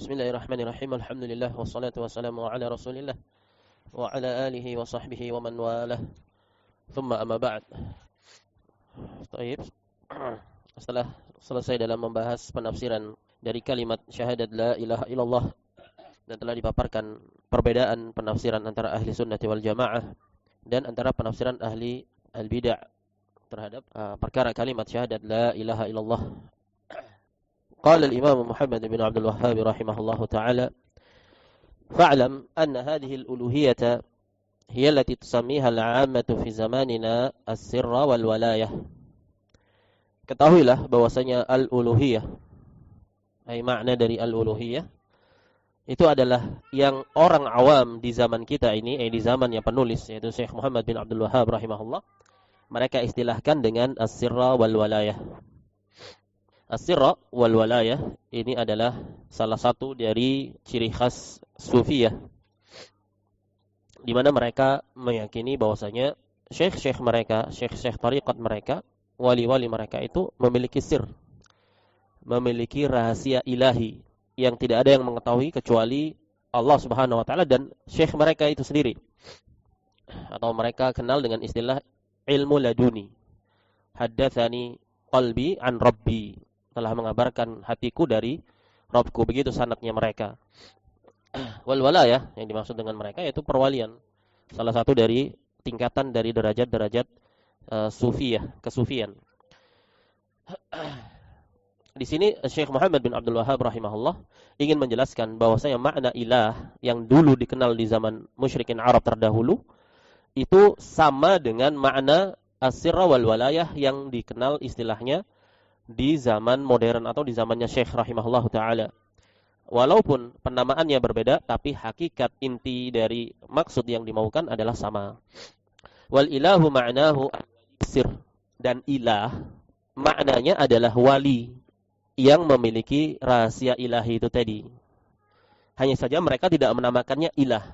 Bismillahirrahmanirrahim. Alhamdulillah wassalatu wassalamu ala Rasulillah wa ala alihi wa sahbihi wa man walah. Thumma amma ba'd. Baik. Setelah selesai dalam membahas penafsiran dari kalimat syahadat la ilaha illallah dan telah dipaparkan perbedaan penafsiran antara ahli sunnati wal jamaah dan antara penafsiran ahli al-bid'ah terhadap perkara kalimat syahadat la ilaha illallah. قال الإمام محمد بن عبد الوهاب رحمه الله تعالى: فاعلم أن هذه الألوهية هي التي تسميها العامة في زماننا السر والولاية. Ketahuilah bahwasanya al-uluhiyah, ay makna dari al-uluhiyah itu adalah yang orang awam di zaman kita ini, di zaman yang penulis yaitu Syekh Muhammad bin Abdul Wahhab rahimahullah, mereka istilahkan dengan as-sirra wal walayah. As-sirra wal walayah ini adalah salah satu dari ciri khas Sufiyah, di mana mereka meyakini bahwasanya syekh-syekh mereka, syekh-syekh tariqat mereka, wali-wali mereka itu memiliki sir, memiliki rahasia ilahi yang tidak ada yang mengetahui kecuali Allah Subhanahu wa taala dan syekh mereka itu sendiri. Atau mereka kenal dengan istilah ilmu laduni. Haddatsani qalbi an rabbi, telah mengabarkan hatiku dari Rabbku, begitu sanadnya mereka. Wal walayah yang dimaksud dengan mereka yaitu perwalian, salah satu dari tingkatan dari derajat-derajat sufiyah, kesufian. Di sini Syekh Muhammad bin Abdul Wahhab rahimahullah ingin menjelaskan bahwasanya makna ilah yang dulu dikenal di zaman musyrikin Arab terdahulu itu sama dengan makna as-sirra wal walayah yang dikenal istilahnya di zaman modern atau di zamannya Syekh rahimahullah ta'ala. Walaupun penamaannya berbeda, tapi hakikat inti dari maksud yang dimaukan adalah sama. Wal ilahu ma'nahu sir, dan ilah maknanya adalah wali yang memiliki rahasia ilahi itu tadi. Hanya saja mereka tidak menamakannya ilah.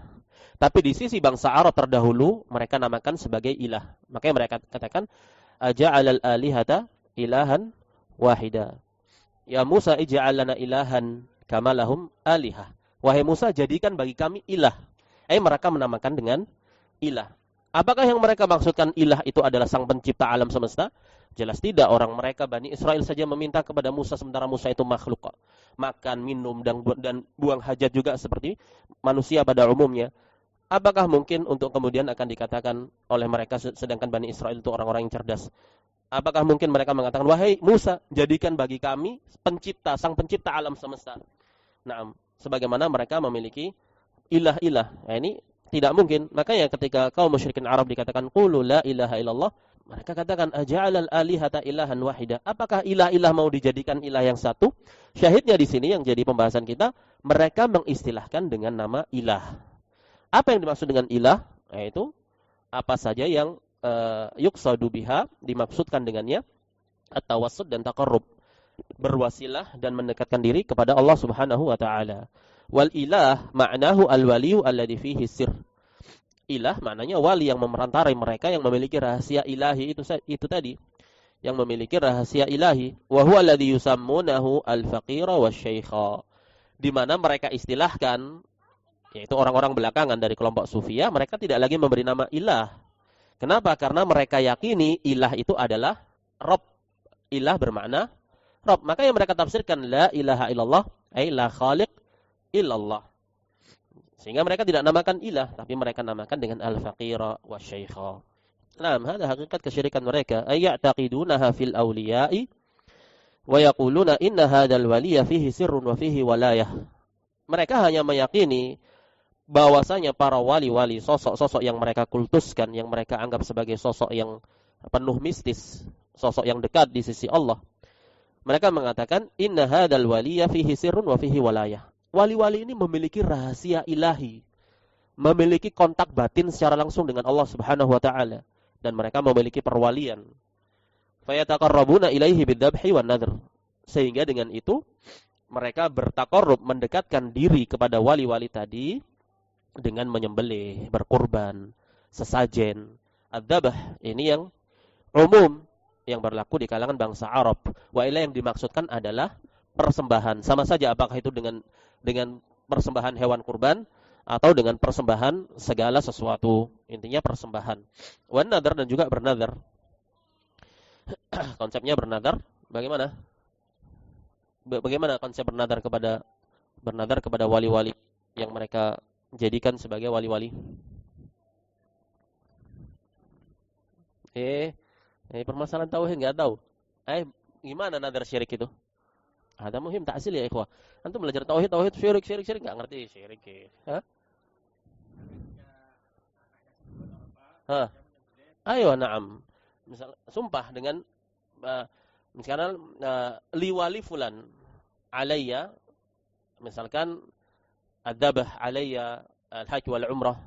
Tapi di sisi bangsa Arab terdahulu mereka namakan sebagai ilah. Makanya mereka katakan aja'alal alihata ilahan wahida. Ya Musa ij'al lana ilahan kama lahum alihah. Wahai Musa, jadikan bagi kami ilah. Mereka menamakan dengan ilah. Apakah yang mereka maksudkan ilah itu adalah sang pencipta alam semesta? Jelas tidak. Orang mereka Bani Israel saja meminta kepada Musa sementara Musa itu makhluk. Makan, minum dan buang hajat juga seperti manusia pada umumnya. Apakah mungkin untuk kemudian akan dikatakan oleh mereka sedangkan Bani Israel itu orang-orang yang cerdas? Apakah mungkin mereka mengatakan, wahai Musa, jadikan bagi kami pencipta, sang pencipta alam semesta. Nah, sebagaimana mereka memiliki ilah-ilah. Ini tidak mungkin. Makanya ketika kaum musyrikin Arab dikatakan, qulu la ilaha illallah, mereka katakan, aja'alal alihata ilahan wahida. Apakah ilah-ilah mau dijadikan ilah yang satu? Syahidnya di sini yang jadi pembahasan kita, mereka mengistilahkan dengan nama ilah. Apa yang dimaksud dengan ilah? Yaitu apa saja yang yuqsadu biha, dimaksudkan dengannya at-tawassud dan taqarrub, berwasilah dan mendekatkan diri kepada Allah Subhanahu wa taala. Wal ilah ma'nahu al-waliyu alladhi fihi sir. Ilah maknanya wali yang memerantarai mereka, yang memiliki rahasia ilahi itu tadi, yang memiliki rahasia ilahi. Wa huwa alladhi yusammunahu al-faqira wasyaikha, di mana mereka istilahkan, yaitu orang-orang belakangan dari kelompok Sufiyah, mereka tidak lagi memberi nama ilah. Kenapa? Karena mereka yakini ilah itu adalah Rabb. Ilah bermakna Rabb. Maka yang mereka tafsirkan la ilaha illallah, ay la khaliq illallah. Sehingga mereka tidak namakan ilah, tapi mereka namakan dengan al-faqira wa syaikha. Nah, hada hakikat kesyirikan mereka. Ay ya'taqidunaha fil awliya'i wa yaquluna inna hadzal waliya fihi sirrun wa fihi walayah. Mereka hanya meyakini bahwasanya para wali-wali, sosok-sosok yang mereka kultuskan, yang mereka anggap sebagai sosok yang penuh mistis, sosok yang dekat di sisi Allah. Mereka mengatakan inna hadzal waliya fihi sirrun wa fihi walayah. Wali-wali ini memiliki rahasia ilahi, memiliki kontak batin secara langsung dengan Allah Subhanahu wa taala, dan mereka memiliki perwalian. Fayataqarrabuna ilaihi bidzabhi wan nadhr. Sehingga dengan itu mereka bertaqarrub, mendekatkan diri kepada wali-wali tadi dengan menyembelih, berkurban, sesajen. Adzabah ini yang umum yang berlaku di kalangan bangsa Arab. Wa ila yang dimaksudkan adalah persembahan. Sama saja apakah itu dengan dengan persembahan hewan kurban atau dengan persembahan segala sesuatu. Intinya persembahan. Wan nadar dan juga bernadar. Konsepnya bernadar bagaimana? Bagaimana konsep bernadar kepada wali-wali yang mereka jadikan sebagai wali-wali? Permasalahan tauhid enggak tahu. Gimana nadar syirik itu? Ada muhim ta'sil ya ikhwah. Antum belajar tauhid syirik enggak ngerti syirik. Hah? Hah? Ayo na'am. Misal sumpah dengan misalkan liwali fulan alayya, misalkan adzabah alayya al-hajj wal umrah,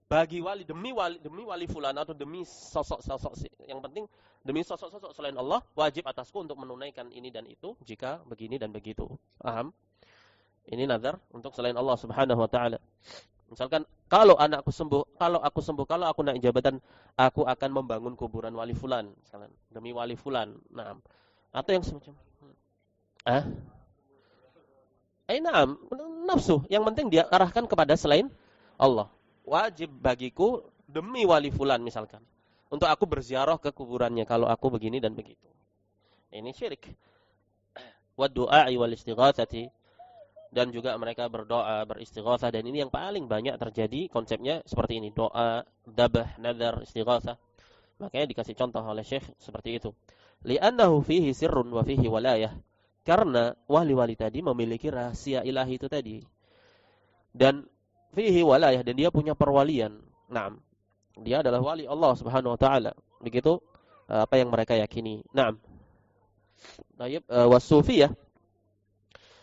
bagi wali demi wali fulan atau demi sosok-sosok, yang penting demi sosok-sosok selain Allah, wajib atasku untuk menunaikan ini dan itu jika begini dan begitu. Paham? Ini nazar untuk selain Allah Subhanahu wa taala. Misalkan kalau aku aku naik jabatan, aku akan membangun kuburan wali fulan, misalkan demi wali fulan. Nah, atau yang semacam Naam, nafsu. Yang penting dia arahkan kepada selain Allah. Wajib bagiku demi wali fulan misalkan, untuk aku berziarah ke kuburannya kalau aku begini dan begitu. Ini syirik. Wa du'a'i wal istighatsati, dan juga mereka berdoa, beristighatsah, dan ini yang paling banyak terjadi konsepnya seperti ini, doa, dabah, nadar, istighatsah. Makanya dikasih contoh oleh Syekh seperti itu. Li'annahu fihi sirrun wa fihi walayah. Karena wali-wali tadi memiliki rahasia ilahi itu tadi. Dan fihi walayah, dan dia punya perwalian. Naam. Dia adalah wali Allah Subhanahu wa taala. Begitu apa yang mereka yakini. Naam. Baik, was-sufiyah.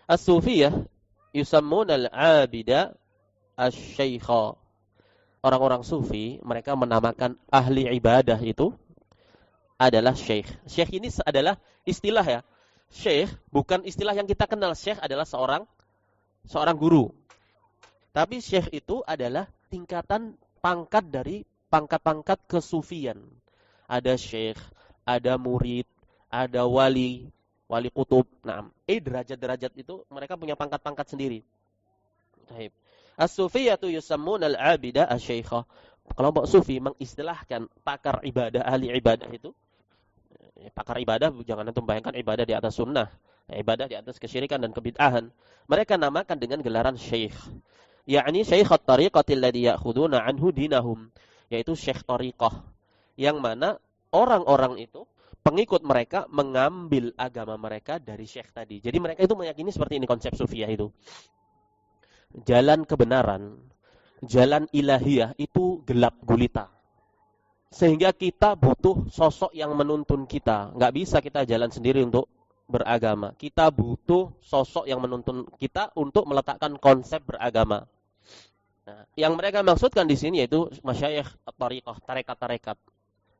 As-sufiyah yusammuna al-'abida asy-syaikha. Orang-orang sufi, mereka menamakan ahli ibadah itu adalah syekh. Syekh ini adalah istilah ya. Syekh bukan istilah yang kita kenal. Syekh adalah seorang guru. Tapi syekh itu adalah tingkatan pangkat dari pangkat-pangkat kesufian. Ada syekh, ada murid, ada wali kutub. Nah, derajat-derajat itu mereka punya pangkat-pangkat sendiri. Baik. As-sufiyatu yusammun al-'abida asy-syaikha. Kelompok sufi mengistilahkan pakar ibadah, ahli ibadah itu. Pakar ibadah, jangan antum bayangkan ibadah di atas sunnah, ibadah di atas kesyirikan dan kebid'ahan. Mereka namakan dengan gelaran syekh. Yakni syaikhat tariqatil ladzi ya'khuduna anhu dinahum, yaitu syekh tariqah, yang mana orang-orang itu pengikut mereka mengambil agama mereka dari syekh tadi. Jadi mereka itu meyakini seperti ini konsep sufiyah itu. Jalan kebenaran, jalan ilahiyah itu gelap gulita. Sehingga kita butuh sosok yang menuntun kita. Nggak bisa kita jalan sendiri untuk beragama. Kita butuh sosok yang menuntun kita untuk meletakkan konsep beragama. Nah, yang mereka maksudkan di sini yaitu masyayikh tariqah, tarekat-tarekat.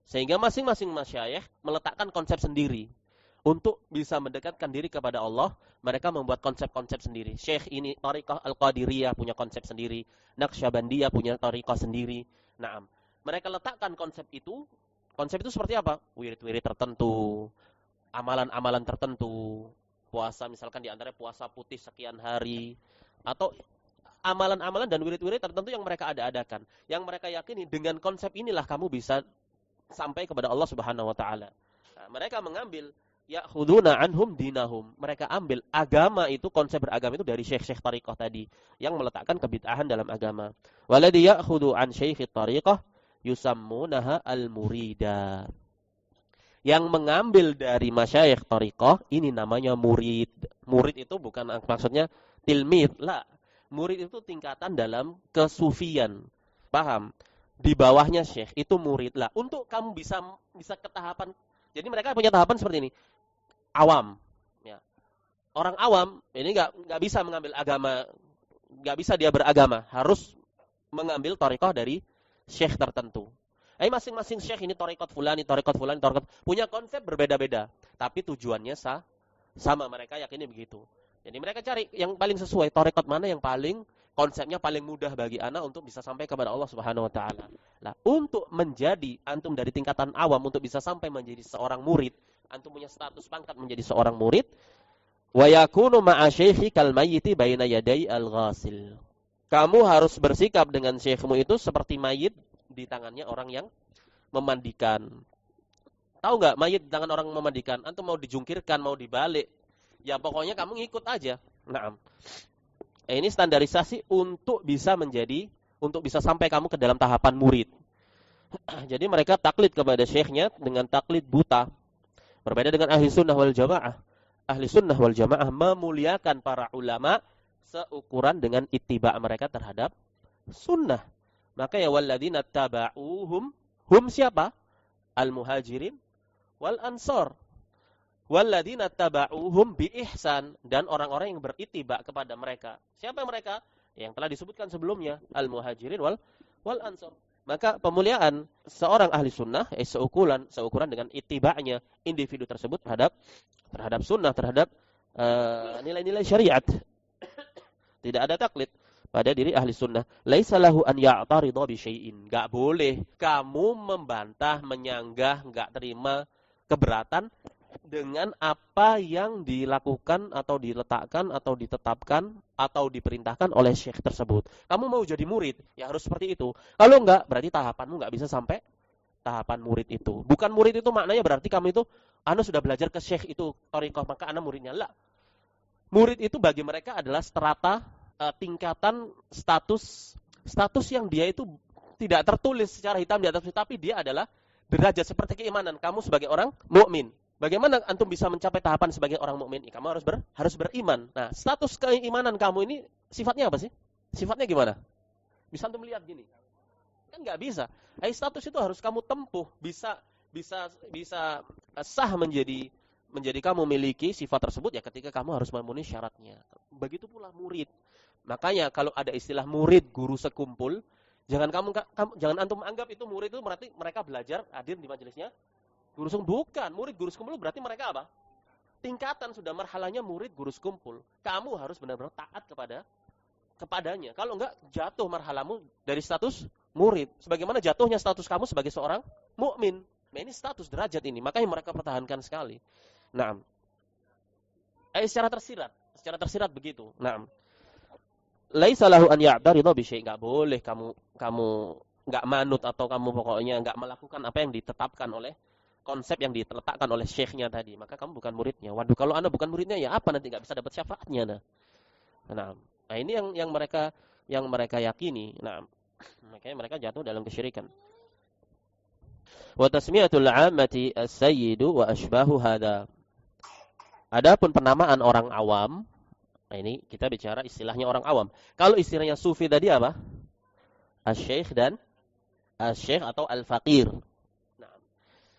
Sehingga masing-masing masyayikh meletakkan konsep sendiri. Untuk bisa mendekatkan diri kepada Allah, mereka membuat konsep-konsep sendiri. Syekh ini tariqah Al-Qadiriyah punya konsep sendiri, Naqsyabandiyah punya tariqah sendiri. Naam. Mereka letakkan konsep itu. Konsep itu seperti apa? Wirid-wirid tertentu, amalan-amalan tertentu. Puasa misalkan di antaranya puasa putih sekian hari, atau amalan-amalan dan wirid-wirid tertentu yang mereka ada-adakan. Yang mereka yakini dengan konsep inilah kamu bisa sampai kepada Allah Subhanahu wa taala. Nah, mereka mengambil ya'khuduna anhum dinahum. Mereka ambil agama itu, konsep beragama itu dari syekh-syekh tariqah tadi yang meletakkan kebid'ahan dalam agama. Waladhi ya'khudu an syaikhit tariqah yusammunaha al-murida. Yang mengambil dari masyayikh tariqah ini namanya murid. Murid itu bukan maksudnya tilmid, la. Murid itu tingkatan dalam kesufian. Paham? Di bawahnya syekh itu murid lah. Untuk kamu bisa ke tahapan, jadi mereka punya tahapan seperti ini. Awam, ya. Orang awam ini nggak bisa mengambil agama, nggak bisa dia beragama, harus mengambil tariqah dari syekh tertentu. Masing-masing syekh ini tariqat fulani, punya konsep berbeda-beda, tapi tujuannya sama, mereka yakini begitu. Jadi mereka cari yang paling sesuai, tariqat mana yang paling konsepnya paling mudah bagi anak untuk bisa sampai kepada Allah Subhanahu wa taala. Nah, untuk menjadi antum dari tingkatan awam untuk bisa sampai menjadi seorang murid, antum punya status pangkat menjadi seorang murid, Wa yakunu ma'a syaikhikal mayyiti baina yaday al-ghasil. Kamu harus bersikap dengan syekhmu itu seperti mayit di tangannya orang yang memandikan. Tahu nggak mayit di tangan orang memandikan? Antum mau dijungkirkan, mau dibalik, ya pokoknya kamu ngikut aja. Naam. Ini standarisasi untuk bisa sampai kamu ke dalam tahapan murid. Jadi mereka taklid kepada syekhnya dengan taklid buta. Berbeda dengan ahli sunnah wal jamaah. Ahli sunnah wal jamaah memuliakan para ulama seukuran dengan ittiba mereka terhadap sunnah. Maka ya walladzina taba'uhum, hum siapa? Al-muhajirin wal ansor. Walladzina taba'uhum bi ihsan, dan orang-orang yang berittiba kepada mereka. Siapa mereka? Yang telah disebutkan sebelumnya, al-muhajirin wal ansor. Maka pemuliaan seorang ahli sunnah seukuran dengan ittiba'nya individu tersebut terhadap sunnah, terhadap nilai-nilai syariat. Tidak ada taklid pada diri ahli sunnah. Laisa lahu an ya'taridha bi syai'in. Enggak boleh kamu membantah, menyanggah, enggak terima, keberatan dengan apa yang dilakukan atau diletakkan atau ditetapkan atau diperintahkan oleh syekh tersebut. Kamu mau jadi murid, ya harus seperti itu. Kalau enggak, berarti tahapanmu enggak bisa sampai tahapan murid itu. Bukan murid itu maknanya berarti kamu itu sudah belajar ke syekh itu thariqah, maka ana muridnya. La. Murid itu bagi mereka adalah strata, tingkatan status yang dia itu tidak tertulis secara hitam di atas putih, tapi dia adalah derajat seperti keimanan kamu sebagai orang mukmin. Bagaimana antum bisa mencapai tahapan sebagai orang mukmin? Kamu harus beriman. Nah, status keimanan kamu ini sifatnya apa sih? Sifatnya gimana? Bisa antum lihat gini. Kan nggak bisa. Status itu harus kamu tempuh, bisa sah menjadi kamu memiliki sifat tersebut ya ketika kamu harus memenuhi syaratnya. Begitu pula murid. Makanya kalau ada istilah murid guru sekumpul, jangan antum anggap itu murid itu berarti mereka belajar hadir di majelisnya guru sekumpul. Bukan, murid guru sekumpul berarti mereka apa? Tingkatan sudah marhalanya murid guru sekumpul. Kamu harus benar-benar taat kepadanya. Kalau enggak, jatuh marhalamu dari status murid. Sebagaimana jatuhnya status kamu sebagai seorang mukmin. Nah, ini status derajat ini, makanya mereka pertahankan sekali. Naam. Secara tersirat begitu. Naam. Laisa lahu an ya'taridha bi syai'. Enggak boleh kamu enggak manut atau kamu pokoknya enggak melakukan apa yang ditetapkan oleh konsep yang diletakkan oleh syekhnya tadi, maka kamu bukan muridnya. Waduh, kalau Anda bukan muridnya ya apa nanti enggak bisa dapat syafaatnya. Nah, ini yang mereka yakini. Nah, makanya mereka jatuh dalam kesyirikan. Wa tasmiyatul 'ammati as-sayyidu wa ashbahu hada. Adapun penamaan orang awam, nah ini kita bicara istilahnya orang awam. Kalau istilahnya sufi tadi apa? Asy-syekh dan asy-syekh atau al-faqir.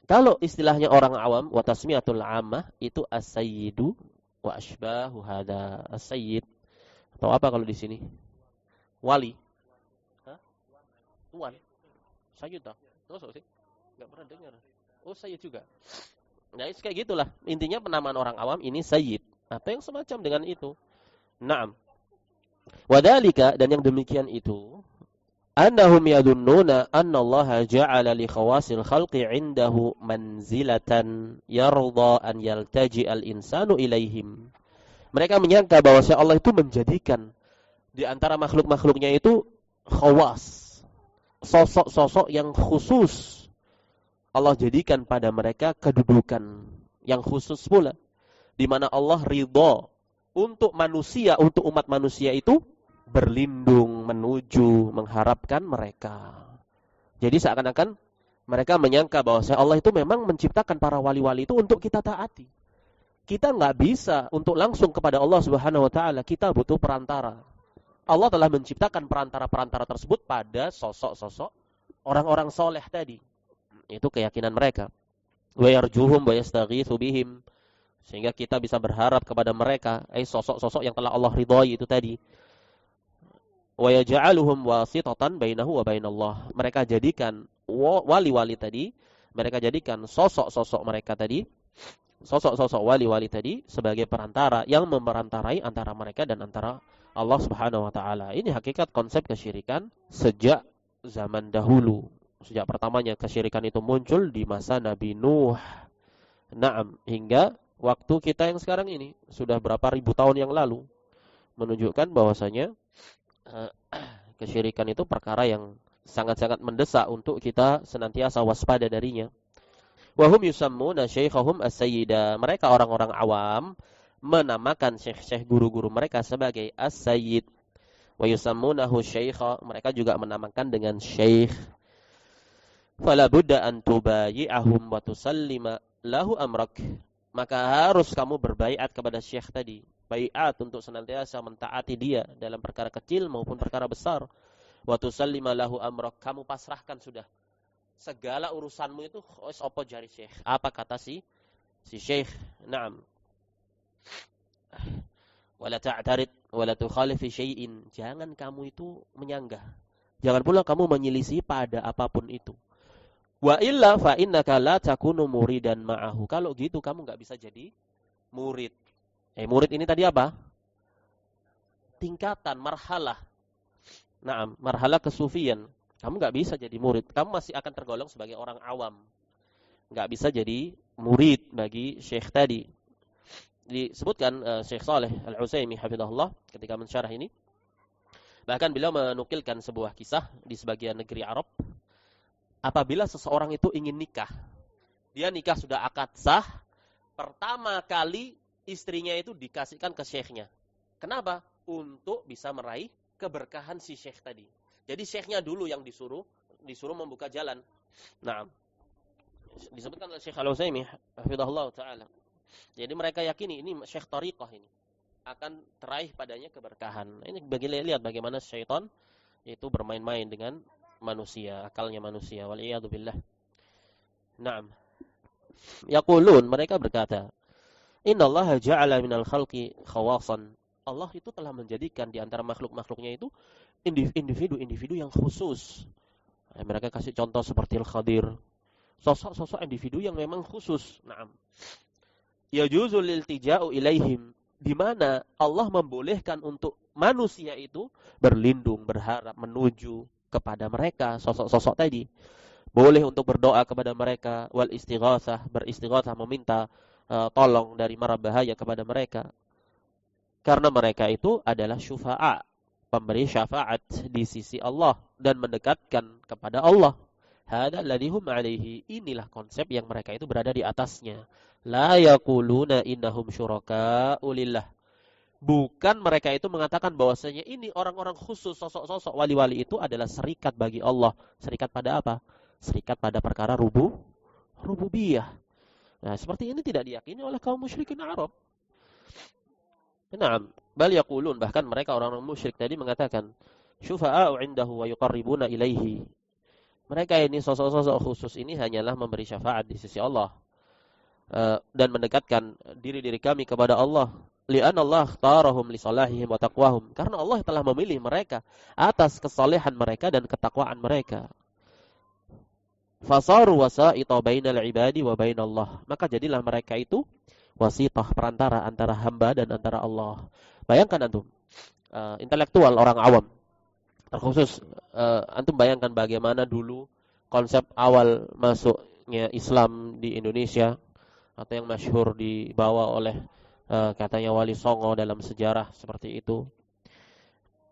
Kalau istilahnya orang awam, wa tasmiyatul 'ammah itu as-sayyidu wa ashbahu hada. As-sayyid atau apa kalau di sini? Wali. Hah? Tuan. Sayyid dah. Masuk sih? Enggak pernah dengar. Oh, sayyid juga. Nah, kayak gitulah. Intinya penamaan orang awam ini sayyid atau yang semacam dengan itu. Naam. Wadhalika, dan yang demikian itu annahum yadunnuna anna Allah ja'ala li khawasil khalqi 'indahu manzilatan yarda an yaltaji al-insanu ilaihim. Mereka menyangka bahwa Allah itu menjadikan di antara makhluk-makhluknya itu khawas, sosok-sosok yang khusus. Allah jadikan pada mereka kedudukan yang khusus pula, di mana Allah ridha untuk manusia, untuk umat manusia itu berlindung, menuju, mengharapkan mereka. Jadi seakan-akan mereka menyangka bahwa Allah itu memang menciptakan para wali-wali itu untuk kita taati. Kita nggak bisa untuk langsung kepada Allah Subhanahu wa taala, kita butuh perantara. Allah telah menciptakan perantara-perantara tersebut pada sosok-sosok orang-orang soleh tadi. Itu keyakinan mereka. Wa yarjuhum wa yastaghitsu bihim. Sehingga kita bisa berharap kepada mereka, sosok-sosok yang telah Allah ridhai itu tadi. Wa yaj'aluhum wasitatan bainahu wa bainallah. Mereka jadikan wali-wali tadi, mereka jadikan sosok-sosok mereka tadi, sosok-sosok wali-wali tadi sebagai perantara yang memerantarai antara mereka dan antara Allah Subhanahu wa taala. Ini hakikat konsep kesyirikan sejak zaman dahulu. Sejak pertamanya kesyirikan itu muncul di masa Nabi Nuh. Naam, hingga waktu kita yang sekarang ini, sudah berapa ribu tahun yang lalu, menunjukkan bahwasanya eh, kesyirikan itu perkara yang sangat-sangat mendesak untuk kita senantiasa waspada darinya. Wahum yusammuna syaikhahum as-sayyida. Mereka orang-orang awam menamakan syekh-syekh guru-guru mereka sebagai as-sayyid. Wa yusammunahu syaikha. Mereka juga menamakan dengan syekh. Fala budda an tubayi'ahum wa tusallima lahu amrak. Maka harus kamu berbaiat kepada syekh tadi. Baiat untuk senantiasa mentaati dia dalam perkara kecil maupun perkara besar. Wa tusallima lahu amrak. Kamu pasrahkan sudah segala urusanmu itu apa jari syekh. Apa kata si syekh? Naam. Wala ta'tarid wala tukhalif fi syai'in. Jangan kamu itu menyanggah. Jangan pula kamu menyelisih pada apapun itu. Wa illa fa innaka la takunu muridan ma'ahu. Kalau gitu kamu enggak bisa jadi murid. Murid ini tadi apa? Tingkatan, marhalah. Naam, marhalah kesufian. Kamu enggak bisa jadi murid. Kamu masih akan tergolong sebagai orang awam. Enggak bisa jadi murid bagi syekh tadi. Disebutkan Syekh Saleh Al-Utsaimin hafizahullah ketika mensyarah ini. Bahkan beliau menukilkan sebuah kisah di sebagian negeri Arab. Apabila seseorang itu ingin nikah, dia nikah sudah akad sah, pertama kali istrinya itu dikasihkan ke syekhnya. Kenapa? Untuk bisa meraih keberkahan si syekh tadi. Jadi syekhnya dulu yang disuruh membuka jalan. Nah, disebutkan oleh Syekh Al-Utsaimin hafizahullah taala. Jadi mereka yakini ini syekh thariqah ini akan teraih padanya keberkahan. Ini lihat bagaimana syaitan itu bermain-main dengan manusia, akalnya manusia. Wal'iyadu billah. Naam. Yaqulun, mereka berkata, Innallaha ja'ala minal khalqi khawasan. Allah itu telah menjadikan di antara makhluk-makhluknya itu individu-individu yang khusus. Mereka kasih contoh seperti Al-Khadir. Sosok-sosok individu yang memang khusus. Naam. Yajuzul iltija'u ilaihim. Di mana Allah membolehkan untuk manusia itu berlindung, berharap, menuju kepada mereka, sosok-sosok tadi. Boleh untuk berdoa kepada mereka, wal istighatsah, beristighatsah, meminta tolong dari mara bahaya kepada mereka. Karena mereka itu adalah syufa'a, pemberi syafaat di sisi Allah dan mendekatkan kepada Allah. Hada alladhi hum alaihi. Inilah konsep yang mereka itu berada di atasnya. La yaquluna innahum syuraka'u lillah. Bukan mereka itu mengatakan bahwasanya ini orang-orang khusus, sosok-sosok wali-wali itu adalah serikat bagi Allah. Serikat pada apa? Serikat pada perkara rububiyah. Nah, seperti ini tidak diyakini oleh kaum musyrikin Arab. Naam, bal yaqulun, bahkan mereka orang-orang musyrik tadi mengatakan, syufa'a'u 'indahu wa yuqarribuna ilaihi. Mereka ini sosok-sosok khusus ini hanyalah memberi syafaat di sisi Allah dan mendekatkan diri-diri kami kepada Allah. Li'an Allah ikhtarahum li salahihim wa taqwahum. Karena Allah telah memilih mereka atas kesalehan mereka dan ketakwaan mereka. Fasaru wasa'ita bainal ibadi wa bainallah. Maka jadilah mereka itu wasitah, perantara antara hamba dan antara Allah. Bayangkan antum, intelektual orang awam, terkhusus antum bayangkan bagaimana dulu konsep awal masuknya Islam di Indonesia, atau yang masyhur dibawa oleh katanya Wali Songo dalam sejarah seperti itu.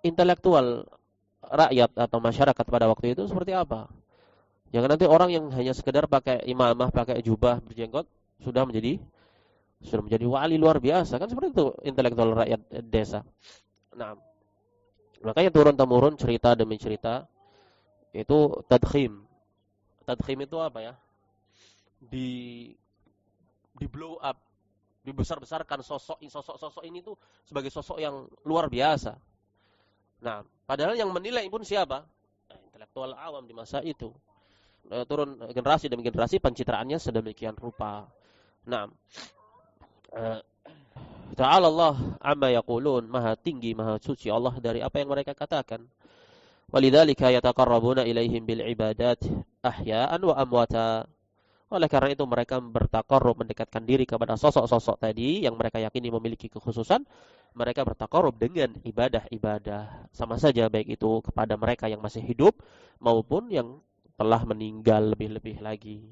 Intelektual rakyat atau masyarakat pada waktu itu seperti apa? Jangan nanti orang yang hanya sekedar pakai imamah, pakai jubah, berjenggot sudah menjadi wali luar biasa, kan seperti itu intelektual rakyat desa. Nah, makanya turun-temurun cerita demi cerita itu tadkhim. Tadkhim itu apa ya? Di blow up, dibesar-besarkan sosok ini tuh sebagai sosok yang luar biasa. Nah, padahal yang menilai pun siapa? Intelektual awam di masa itu. Turun generasi demi generasi pencitraannya sedemikian rupa. Nah, Ta'ala Allah amma yaqulun, maha tinggi, maha suci Allah dari apa yang mereka katakan. Walidzalika yataqarrabuna ilaihim bil ibadat ahya'an wa amwata. Oleh karena itu mereka bertaqarrub, mendekatkan diri kepada sosok-sosok tadi yang mereka yakini memiliki kekhususan. Mereka bertaqarrub dengan ibadah-ibadah. Sama saja baik itu kepada mereka yang masih hidup maupun yang telah meninggal lebih-lebih lagi.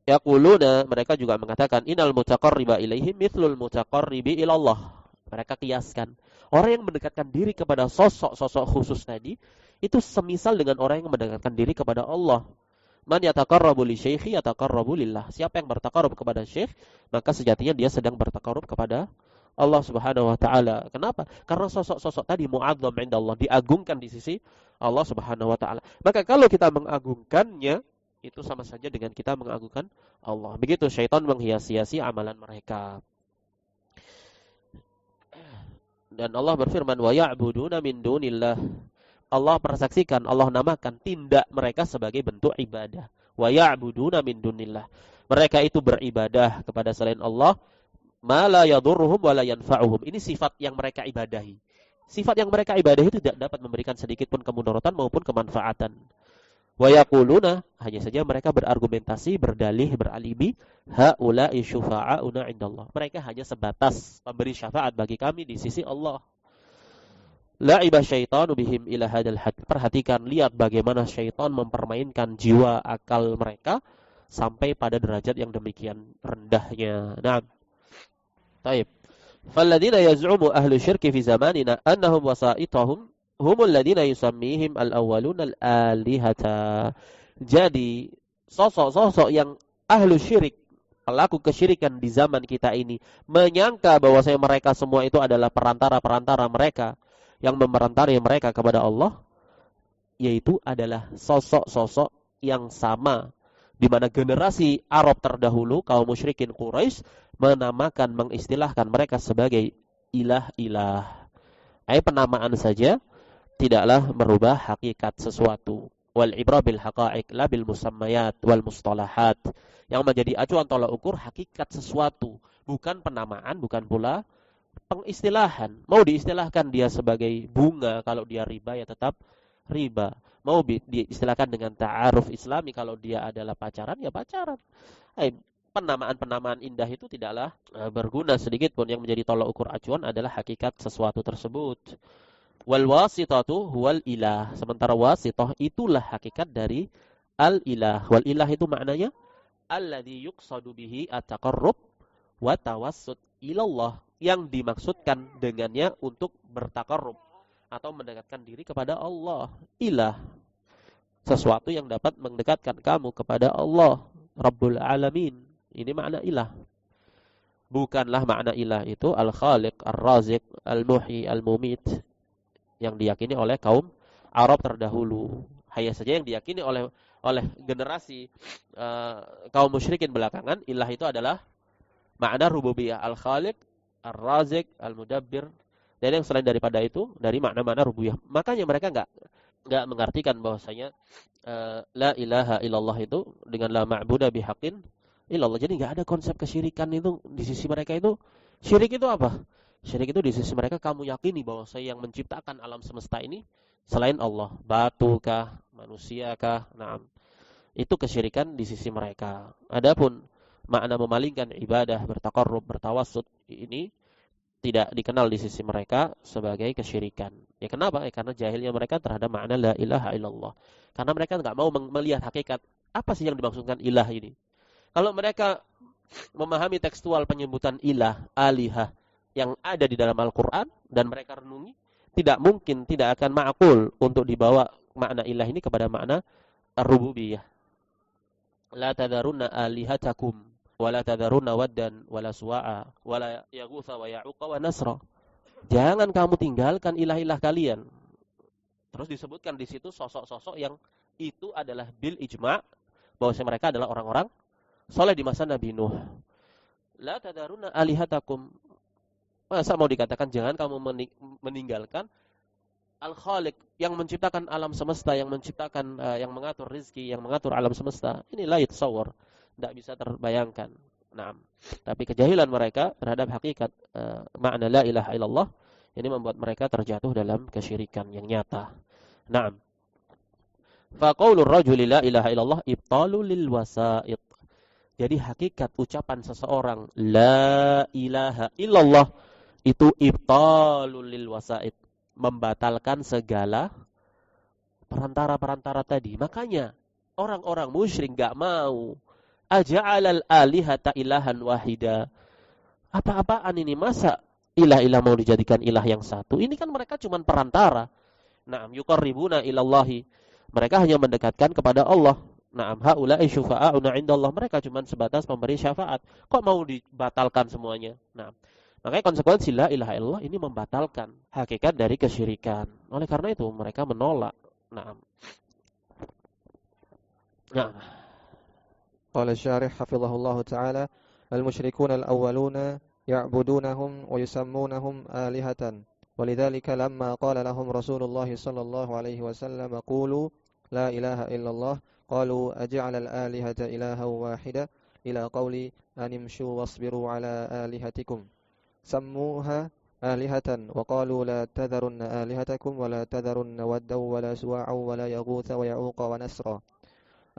Yaquluna, mereka juga mengatakan, innal mutaqarriba ilaihim mithlul mutaqarribi ilallah. Mereka kiaskan orang yang mendekatkan diri kepada sosok-sosok khusus tadi itu semisal dengan orang yang mendekatkan diri kepada Allah. Man yataqarrabu li syaikhi yataqarrabu lillah. Siapa yang bertaqarrub kepada syekh, maka sejatinya dia sedang bertaqarrub kepada Allah Subhanahu wa taala. Kenapa? Karena sosok-sosok tadi mu'azzam indallah, diagungkan di sisi Allah Subhanahu wa taala. Maka kalau kita mengagungkannya, itu sama saja dengan kita mengagungkan Allah. Begitu syaitan menghias-hiasi amalan mereka. Dan Allah berfirman, wa ya'buduna min dunillah. Allah persaksikan, Allah namakan tindak mereka sebagai bentuk ibadah. Wa ya'buduna min dunillah. Mereka itu beribadah kepada selain Allah, ma la yadurruhum wa la yanfa'uhum. Ini sifat yang mereka ibadahi. Sifat yang mereka ibadahi itu tidak dapat memberikan sedikit pun kemudaratan maupun kemanfaatan. Wa yaquluna, hanya saja mereka berargumentasi, berdalih, beralibi, haula'i syufa'auna indallah. Mereka hanya sebatas pemberi syafaat bagi kami di sisi Allah. La'iba syaitanu bihim ila hadal had. Perhatikan, lihat bagaimana syaitan mempermainkan jiwa akal mereka sampai pada derajat yang demikian rendahnya. Naam. Baik. Falladina yaz'umu ahlu syirki fi zamanina annahum wasaitahum humul ladina yusammihim al-awwaluna al-alihata. Jadi, sosok-sosok yang ahlu syirik, pelaku kesyirikan di zaman kita ini, menyangka bahwasanya mereka semua itu adalah perantara-perantara mereka yang memerantari mereka kepada Allah, yaitu adalah sosok-sosok yang sama, di mana generasi Arab terdahulu, kaum musyrikin Quraisy, menamakan, mengistilahkan mereka sebagai ilah-ilah. Penamaan saja tidaklah merubah hakikat sesuatu. Wal ibra bil haqa'iq la bil musammayat wal mustalahat. Yang menjadi acuan tolak ukur hakikat sesuatu, bukan penamaan, bukan pula pengistilahan. Mau diistilahkan dia sebagai bunga, kalau dia riba ya tetap riba. Mau diistilahkan dengan ta'aruf islami, kalau dia adalah pacaran ya pacaran. Penamaan-penamaan indah itu tidaklah berguna sedikit pun. Yang menjadi tolak ukur acuan adalah hakikat sesuatu tersebut. Wal wasitatu huwal ilah. Sementara wasitah itulah hakikat dari al-ilah. Wal ilah itu maknanya alladzi yuqsadu bihi at-taqarrub wa tawassut ilallah. Yang dimaksudkan dengannya untuk bertaqarrub atau mendekatkan diri kepada Allah. Ilah, sesuatu yang dapat mendekatkan kamu kepada Allah Rabbul Alamin. Ini makna ilah. Bukanlah makna ilah itu al-khaliq, ar-raziq, al-muhyi, al-mumit, yang diyakini oleh kaum Arab terdahulu. Hanya saja yang diyakini oleh generasi kaum musyrikin belakangan, ilah itu adalah makna rububiyah, al-khaliq, ar-raziq, al-mudabbir, dan yang selain daripada itu dari makna-makna rububiyah. Makanya mereka enggak mengartikan bahwasanya la ilaha illallah itu dengan la ma'budu bihaqqin illallah. Jadi enggak ada konsep kesyirikan itu di sisi mereka. Itu syirik itu apa? Syirik itu di sisi mereka kamu yakini bahwa saya yang menciptakan alam semesta ini selain Allah, batu kah, manusia kah? Nah, itu kesyirikan di sisi mereka. Adapun makna memalingkan ibadah, bertaqarrub, bertawassut ini tidak dikenal di sisi mereka sebagai kesyirikan. Ya kenapa? Karena jahilnya mereka terhadap makna la ilaha illallah. Karena mereka enggak mau melihat hakikat apa sih yang dimaksudkan ilah ini. Kalau mereka memahami tekstual penyebutan ilah, alihah yang ada di dalam Al-Quran dan mereka renungi, tidak mungkin, tidak akan ma'qul untuk dibawa makna ilah ini kepada makna ar-rububiyah. La tadharunna alihatakum wa la tadharunna waddan wa la suwa'a wa la yaghutha wa ya'uqa wa nasra. Jangan kamu tinggalkan ilah-ilah kalian. Terus disebutkan di situ sosok-sosok yang itu adalah bil ijma' bahwa mereka adalah orang-orang soleh di masa Nabi Nuh. La tadharunna alihatakum. Masa mau dikatakan jangan kamu meninggalkan Al-Khaliq yang menciptakan alam semesta, yang menciptakan, yang mengatur rizki, yang mengatur alam semesta. Ini la yatasawwar, tidak bisa terbayangkan. Nah, tapi kejahilan mereka terhadap hakikat makna la ilaha illallah ini membuat mereka terjatuh dalam kesyirikan yang nyata. Nah, fa qaulur rajuli la ilaha illallah ibtalu lil wasa'id. Jadi hakikat ucapan seseorang la ilaha illallah itu ibtalul lil wasaid, membatalkan segala perantara-perantara tadi. Makanya orang-orang musyrik enggak mau Aja'alal alihata ilahan wahida. Apa-apaan ini, masa ilah-ilah mau dijadikan ilah yang satu? Ini kan mereka cuma perantara. Naam, yuqarribuna ilallahi. Mereka hanya mendekatkan kepada Allah. Naam, haula'i syufa'auna indallah. Mereka cuma sebatas memberi syafaat. Kok mau dibatalkan semuanya? Naam. Makanya konsekuensi la ilaha illallah ini membatalkan hakikat dari kesyirikan. Oleh karena itu mereka menolak. Naam. Nah, قال الشارح حفظه الله تعالى: المشركون الأولون يعبدونهم ويسمونهم آلهة، ولذلك لما قال لهم رسول الله صلى الله عليه وسلم قولوا لا إله إلا الله قالوا أجعل الآلهة إلها واحدة إلى قول أن امشوا واصبروا على آلهتكم سموها آلهة وقالوا لا تذرن آلهتكم ولا تذرن ودا ولا سواعا ولا يغوث ويعوق ونسرا.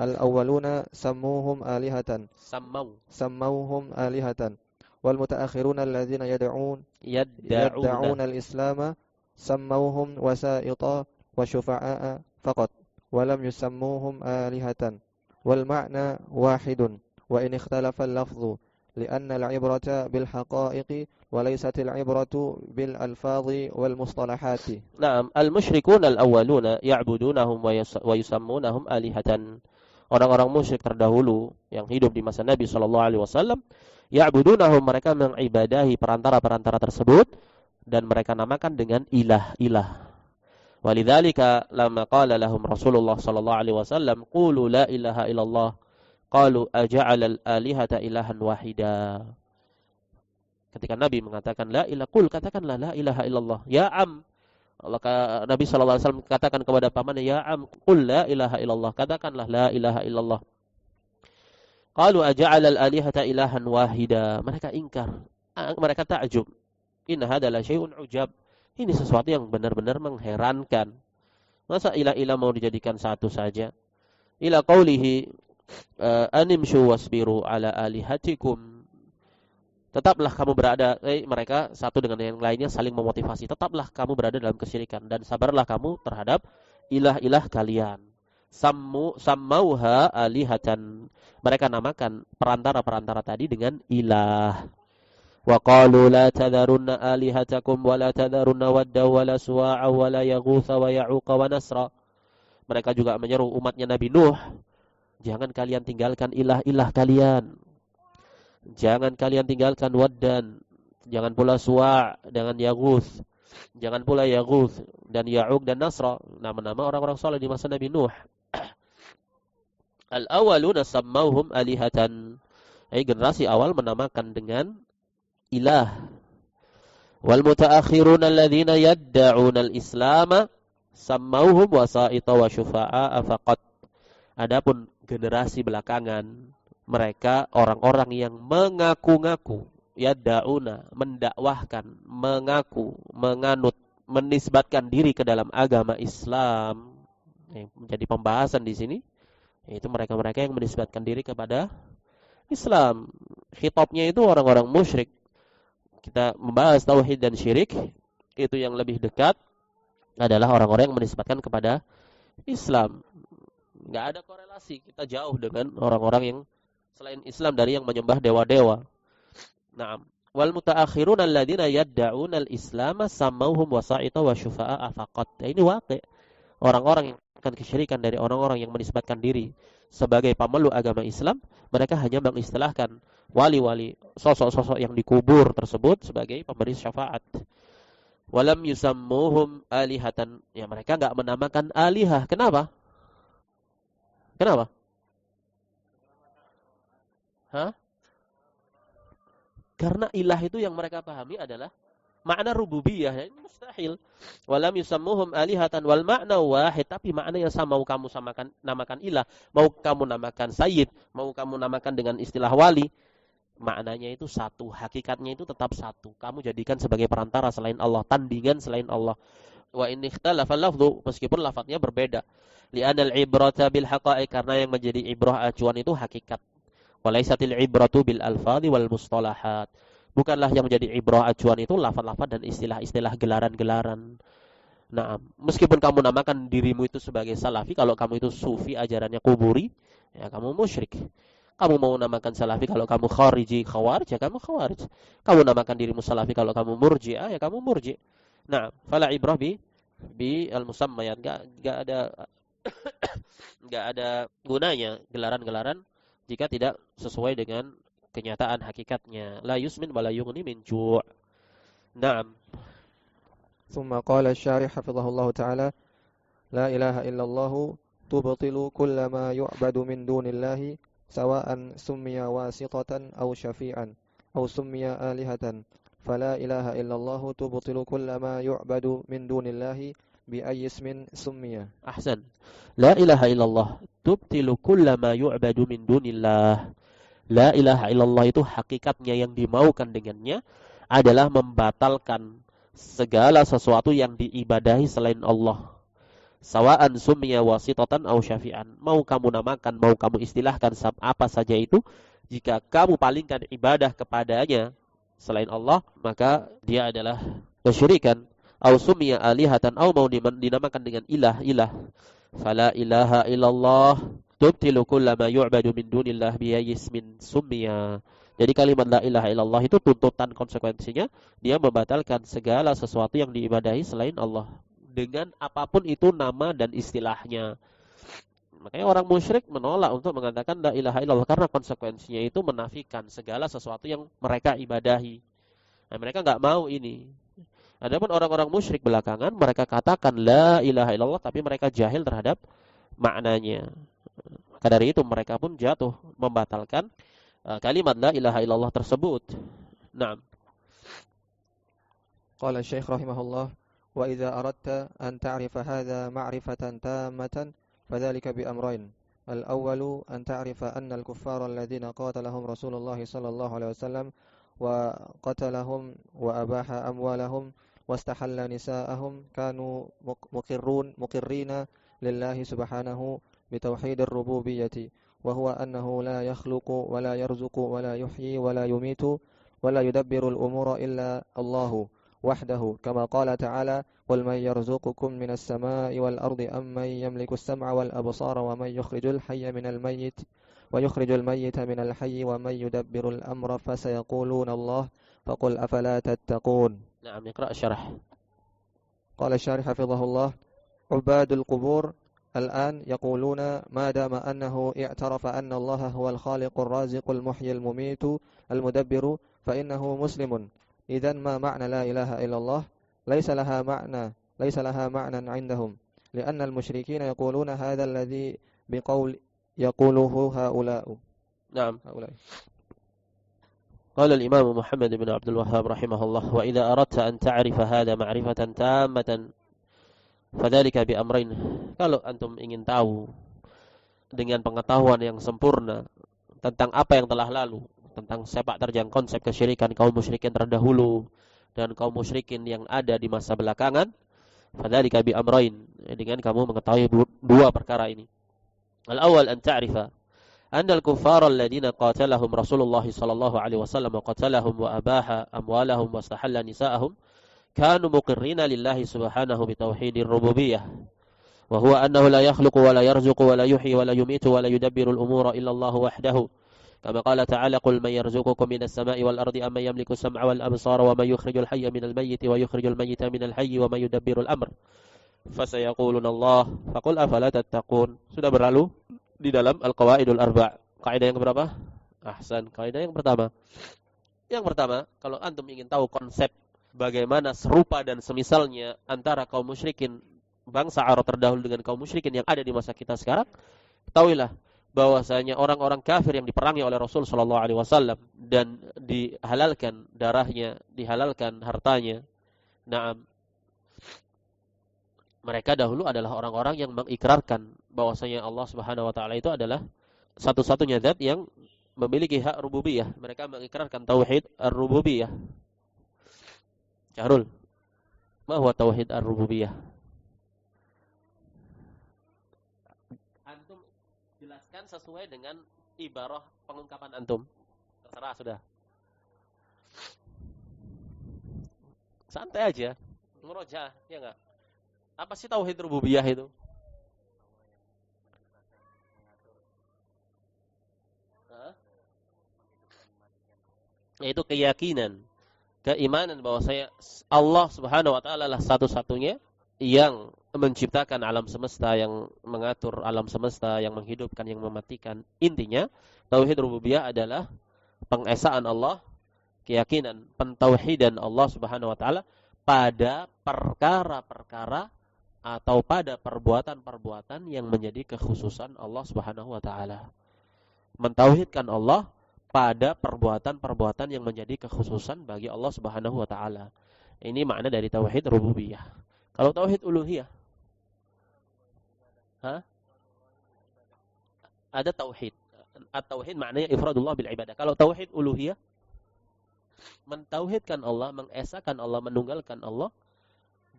الأولون سموهم آلهة سموهم آلهة، والمتأخرون الذين يدعون الإسلام سموهم وسائط وشفعاء فقط ولم يسموهم آلهة، والمعنى واحد وإن اختلف اللفظ لأن العبرة بالحقائق وليست العبرة بالألفاظ والمصطلحات. نعم، المشركون الأولون يعبدونهم ويسمونهم آلهة. Orang-orang musyrik terdahulu yang hidup di masa Nabi sallallahu alaihi wasallam, ya'budunahum, mereka mengibadahi perantara-perantara tersebut dan mereka namakan dengan ilah-ilah. Walidzalika lamma qala lahum Rasulullah sallallahu alaihi wasallam qulu la ilaha illallah qalu aja'al al-alihata ilahan wahida. Ketika Nabi mengatakan la ilaha, qul, katakanlah la ilaha illallah. Ya am, Nabi SAW katakan kepada pamannya, ya am, qul la ilaha illallah, katakanlah la ilaha illallah. Qalu aja'al al-alihata ilahan wahida. Mereka ingkar, mereka ta'jub. Inna hadza la syai'un ujab. Ini sesuatu yang benar-benar mengherankan. Masa ilah-ilah mau dijadikan satu saja? Ila qaulihi animshu wasbiru ala alihatikum. Tetaplah kamu berada, mereka satu dengan yang lainnya saling memotivasi. Tetaplah kamu berada dalam kesyirikan dan sabarlah kamu terhadap ilah-ilah kalian. Sammauha alihatan. Mereka namakan perantara-perantara tadi dengan ilah. Wa qalu la tadharunna alihatakum wa la tadharunna wadda wa la suwa'a wa la yaghutha wa ya'uqa wa nasra. Mereka juga menyeru umatnya Nabi Nuh, jangan kalian tinggalkan ilah-ilah kalian. Jangan kalian tinggalkan Waddan, jangan pula Suwa' dengan Yaghuth, jangan pula Yaghuth dan Ya'uq dan Nasra, nama-nama orang-orang saleh di masa Nabi Nuh. Al-awwaluna sammauhum alihatan. Generasi awal menamakan dengan ilah. Wal mutaakhiruna alladhina yadda'una al-islama sammauhum wasa'ita wa syufa'a faqat. Adapun generasi belakangan, mereka orang-orang yang mengaku-ngaku, yad'una, mendakwahkan, mengaku, menganut, menisbatkan diri ke dalam agama Islam. Menjadi pembahasan di sini, yaitu mereka-mereka yang menisbatkan diri kepada Islam. Khitabnya itu orang-orang musyrik. Kita membahas tauhid dan syirik, itu yang lebih dekat adalah orang-orang yang menisbatkan kepada Islam. Enggak ada korelasi, kita jauh dengan orang-orang yang selain Islam dari yang menyembah dewa-dewa. Naam. Wal mutaakhiruna alladziina yadda'una al-islama sammauhum wasa'ita wa syufa'a faqat. Ini waqi'. Orang-orang yang akan kesyirikan dari orang-orang yang menisbatkan diri sebagai pemeluk agama Islam, mereka hanya mengistilahkan wali-wali, sosok-sosok yang dikubur tersebut sebagai pemberi syafaat. Walam yusammuhum alihatan. Ya, mereka enggak menamakan alihah. Kenapa? Kenapa? Karena ilah itu yang mereka pahami adalah makna rububiyah, ini mustahil. Walam yusammuhum alihatan wal ma'na wahid, tapi makna yang sama, mau kamu namakan ilah, mau kamu namakan sayyid, mau kamu namakan dengan istilah wali, maknanya itu satu, hakikatnya itu tetap satu. Kamu jadikan sebagai perantara selain Allah, tandingan selain Allah. Wa in ikhtalafa lafdhu, meskipun lafadznya berbeda. Li'anal ibrata bil haqa'iq, karena yang menjadi ibrah acuan itu hakikat. Walaisatil ibratu bil alfadhi wal mustalahat. Bukanlah yang menjadi ibrah acuan itu lafaz-lafaz dan istilah-istilah gelaran-gelaran. Nah, meskipun kamu namakan dirimu itu sebagai salafi, kalau kamu itu sufi ajarannya kuburi, ya kamu musyrik. Kamu mau namakan salafi kalau kamu khariji, khawarij, ya kamu khawarij. Kamu namakan dirimu salafi kalau kamu murji'ah, ya kamu murji'. Nah, fala ibrah bi al-musammayat. Enggak ada enggak ada gunanya gelaran-gelaran jika tidak sesuai dengan kenyataan hakikatnya. La yusmin wa la yughni min ju'. Naam. ثم قال الشارح حفظه الله تعالى لا إله إلا الله تبطل كل ما يعبد من دون الله سواء سمي واسطة أو شفيعا أو سمي آلهة فلا إله إلا الله تبطل كل ما يعبد من دون الله بأي اسم سمي. Ahsan. La ilaha illallah tubtilu kulla ma yu'badu min dunillah. La ilaha illallah itu hakikatnya yang dimaukan dengannya adalah membatalkan segala sesuatu yang diibadahi selain Allah. Sawa'an summiya wasitatan aw syafi'an. Mau kamu namakan, mau kamu istilahkan apa saja itu, jika kamu palingkan ibadah kepadanya selain Allah, maka dia adalah kesyirikan. Aw summiya alihatan, aw mau dinamakan dengan ilah. Fala ilaha illallah tubtilu kulla ma yu'badu min dunillah biyismin summiya. Jadi kalimat la ilaha illallah itu tuntutan konsekuensinya dia membatalkan segala sesuatu yang diibadahi selain Allah dengan apapun itu nama dan istilahnya. Makanya orang musyrik menolak untuk mengatakan la ilaha illallah karena konsekuensinya itu menafikan segala sesuatu yang mereka ibadahi. Nah, mereka enggak mau ini. Adapun orang-orang musyrik belakangan mereka katakan la ilaha illallah tapi mereka jahil terhadap maknanya. Maka dari itu mereka pun jatuh membatalkan kalimat la ilaha illallah tersebut. Naam. قال الشيخ رحمه الله وإذا أردت أن تعرف هذا معرفة تامة فذلك بأمرين الأول أن تعرف أن الكفار الذين قاتلهم رسول الله صلى الله عليه وسلم وقتلهم وأباح أموالهم واستحل نساءهم كانوا مقرين لله سبحانه بتوحيد الربوبية وهو أنه لا يخلق ولا يرزق ولا يحيي ولا يميت ولا يدبر الأمور إلا الله وحده كما قال تعالى قل من يرزقكم من السماء والأرض أم من يملك السمع والأبصار ومن يخرج الحي من الميت ويخرج الميت من الحي ومن يدبر الأمر فسيقولون الله فقل أفلا تتقون. نعم اقرأ الشرح. قال الشارح حفظه الله عباد القبور الآن يقولون ما دام أنه اعترف أن الله هو الخالق الرازق المحيي المميت المدبر فإنه مسلم. إذن ما معنى لا إله إلا الله ليس لها معنى عندهم لأن المشركين يقولون هذا الذي بقول يقوله هؤلاء. نعم. قال الإمام محمد بن عبد الوهاب رحمه الله وإذا أردت أن تعرف هذا معرفة تامة فذلك بأمرين. Kalau antum ingin tahu dengan pengetahuan yang sempurna tentang apa yang telah lalu, tentang sepak terjang konsep kesyirikan kaum musyrikin terdahulu dan kaum musyrikin yang ada di masa belakangan, fadzalika bi amrain, dengan kamu mengetahui dua perkara ini. Al-awwal an ta'rifa anna al-kuffara alladziina qatalahum Rasulullah sallallahu alaihi wasallam wa qatalahum wa abaha amwalahum wa istahalla nisaa'ahum kanu muqirrina lillahi subhanahu bi tauhidir rububiyyah wa huwa annahu la yakhluqu wa la yarzuqu wa la yuhyi wa la yumitu wa la yudabbiru al-umura illa Allah wahdahu. كما قال تعالى قل من يرزقكم من السماء والأرض أمن يملك السمع والأبصار ومن يخرج الحي من الميت ويخرج الميت من الحي ومن يدبر الأمر فسيقولون الله فقل أفلا تتقون. Sudah berlalu di dalam Al-Qawaidul Arba'. Kaidah yang berapa? Ahsan, kaidah yang pertama. Yang pertama, kalau antum ingin tahu konsep bagaimana serupa dan semisalnya antara kaum musyrikin bangsa Arab terdahulu dengan kaum musyrikin yang ada di masa kita sekarang, ketahuilah bahwasanya orang-orang kafir yang diperangi oleh Rasul sallallahu alaihi wasallam dan dihalalkan darahnya, dihalalkan hartanya. Naam. Mereka dahulu adalah orang-orang yang mengikrarkan bahwasanya Allah Subhanahu wa taala itu adalah satu-satunya zat yang memiliki hak rububiyah. Mereka mengikrarkan tauhid ar-rububiyah. Syahrul, ma huwa tauhid ar-rububiyah? Jelaskan sesuai dengan ibarah pengungkapan antum. Terserah sudah. Santai aja. Murojaah, ya enggak? Apa sih tauhid rububiyah itu? Hah? yaitu keyakinan, keimanan bahwa Allah Subhanahu wa taala lah satu-satunya yang menciptakan alam semesta, yang mengatur alam semesta, yang menghidupkan, yang mematikan. Intinya, tauhid rububiyah adalah pengesaan Allah, keyakinan, pentauhidan Allah Subhanahu wa taala pada perkara-perkara atau pada perbuatan-perbuatan yang menjadi kekhususan Allah Subhanahu wa taala. Mentauhidkan Allah pada perbuatan-perbuatan yang menjadi kekhususan bagi Allah Subhanahu wa taala. Ini makna dari tauhid rububiyah. Kalau tauhid uluhiyah, ada tauhid. At-tauhid maknanya ifradullah bil ibadah. Kalau tauhid uluhiyah, mentauhidkan Allah, mengesahkan Allah, menunggalkan Allah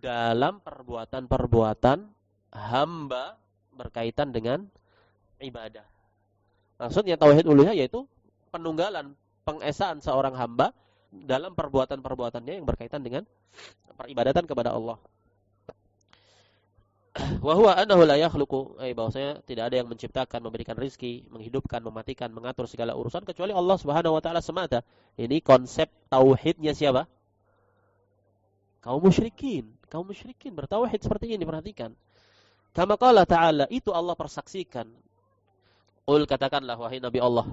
dalam perbuatan-perbuatan hamba berkaitan dengan ibadah. Maksudnya tauhid uluhiyah yaitu penunggalan, pengesaan seorang hamba dalam perbuatan-perbuatannya yang berkaitan dengan peribadatan kepada Allah. Wa huwa annahu la yakhluqu, bahwasanya tidak ada yang menciptakan, memberikan rizki, menghidupkan, mematikan, mengatur segala urusan kecuali Allah Subhanahu wa taala semata. Ini konsep tauhidnya siapa? Kaum musyrikin. Kaum musyrikin bertauhid seperti ini, perhatikan. Kama qala ta'ala, itu Allah persaksikan. Qul, katakanlah wahai Nabi Allah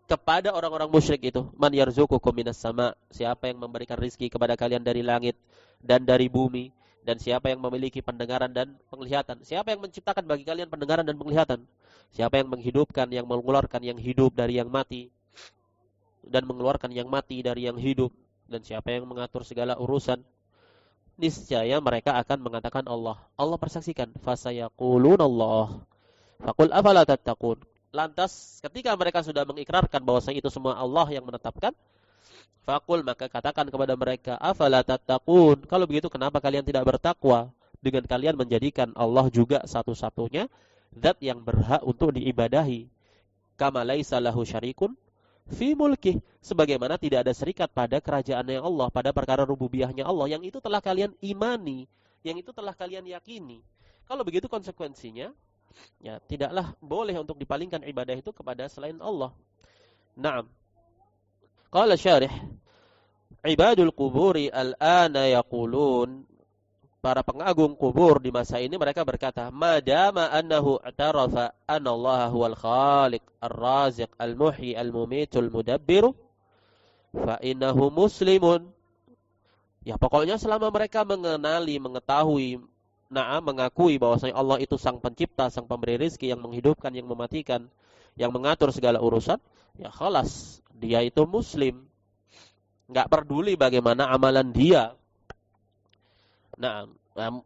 kepada orang-orang musyrik itu, man yarzuqukum minas sama, siapa yang memberikan rizki kepada kalian dari langit dan dari bumi, dan siapa yang memiliki pendengaran dan penglihatan, siapa yang menciptakan bagi kalian pendengaran dan penglihatan, siapa yang menghidupkan, yang mengeluarkan yang hidup dari yang mati dan mengeluarkan yang mati dari yang hidup, dan siapa yang mengatur segala urusan, niscaya mereka akan mengatakan Allah. Allah persaksikan, fasayaqulunallah faqul afala tattaqun. Lantas ketika mereka sudah mengikrarkan bahwasanya itu semua Allah yang menetapkan, faqul, maka katakan kepada mereka, afala tattaqun, kalau begitu kenapa kalian tidak bertakwa dengan kalian menjadikan Allah juga satu-satunya zat yang berhak untuk diibadahi, kama laisa lahu syarikun fi mulkih, sebagaimana tidak ada serikat pada kerajaannya Allah, pada perkara rububiyahnya Allah, yang itu telah kalian imani, yang itu telah kalian yakini. Kalau begitu konsekuensinya, ya tidaklah boleh untuk dipalingkan ibadah itu kepada selain Allah. Naam. Qala syarih, ibadul quburi al-ana yaqulun, para pengagung kubur di masa ini mereka berkata, madama annahu i'tarafa anna Allah huwal khaliq ar-raziq al-muhyi al-mumitul mudabbir fa innahu muslimun. Ya pokoknya selama mereka mengenali, mengetahui, mengakui bahwasanya Allah itu sang pencipta, sang pemberi rizki, yang menghidupkan, yang mematikan, yang mengatur segala urusan, ya khalas, dia itu muslim. Enggak peduli bagaimana amalan dia. Nah,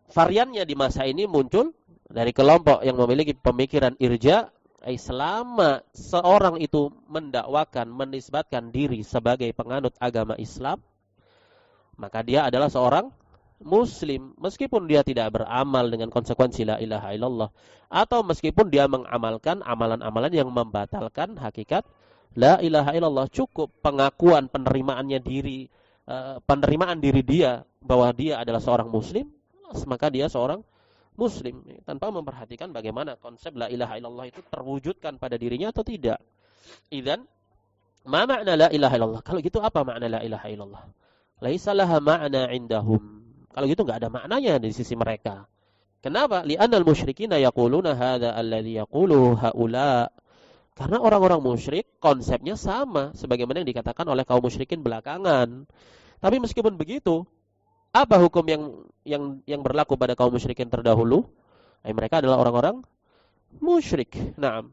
variannya di masa ini muncul dari kelompok yang memiliki pemikiran irja, selama seorang itu mendakwakan, menisbatkan diri sebagai penganut agama Islam, maka dia adalah seorang muslim, meskipun dia tidak beramal dengan konsekuensi la ilaha illallah, atau meskipun dia mengamalkan amalan-amalan yang membatalkan hakikat la ilaha illallah. Cukup pengakuan penerimaannya diri, penerimaan diri dia bahwa dia adalah seorang muslim, maka dia seorang muslim, tanpa memperhatikan bagaimana konsep la ilaha illallah itu terwujudkan pada dirinya atau tidak. Idzan ma makna la ilaha illallah? Kalau gitu apa makna la ilaha illallah? Laisa laha ma'na indahum. Kalau gitu enggak ada maknanya di sisi mereka. Kenapa? Li'annal musyrikina yaquluna hadza alladhi yaquluhu haula. Karena orang-orang musyrik konsepnya sama sebagaimana yang dikatakan oleh kaum musyrikin belakangan. Tapi meskipun begitu, apa hukum yang berlaku pada kaum musyrikin terdahulu? Mereka adalah orang-orang musyrik. Naam.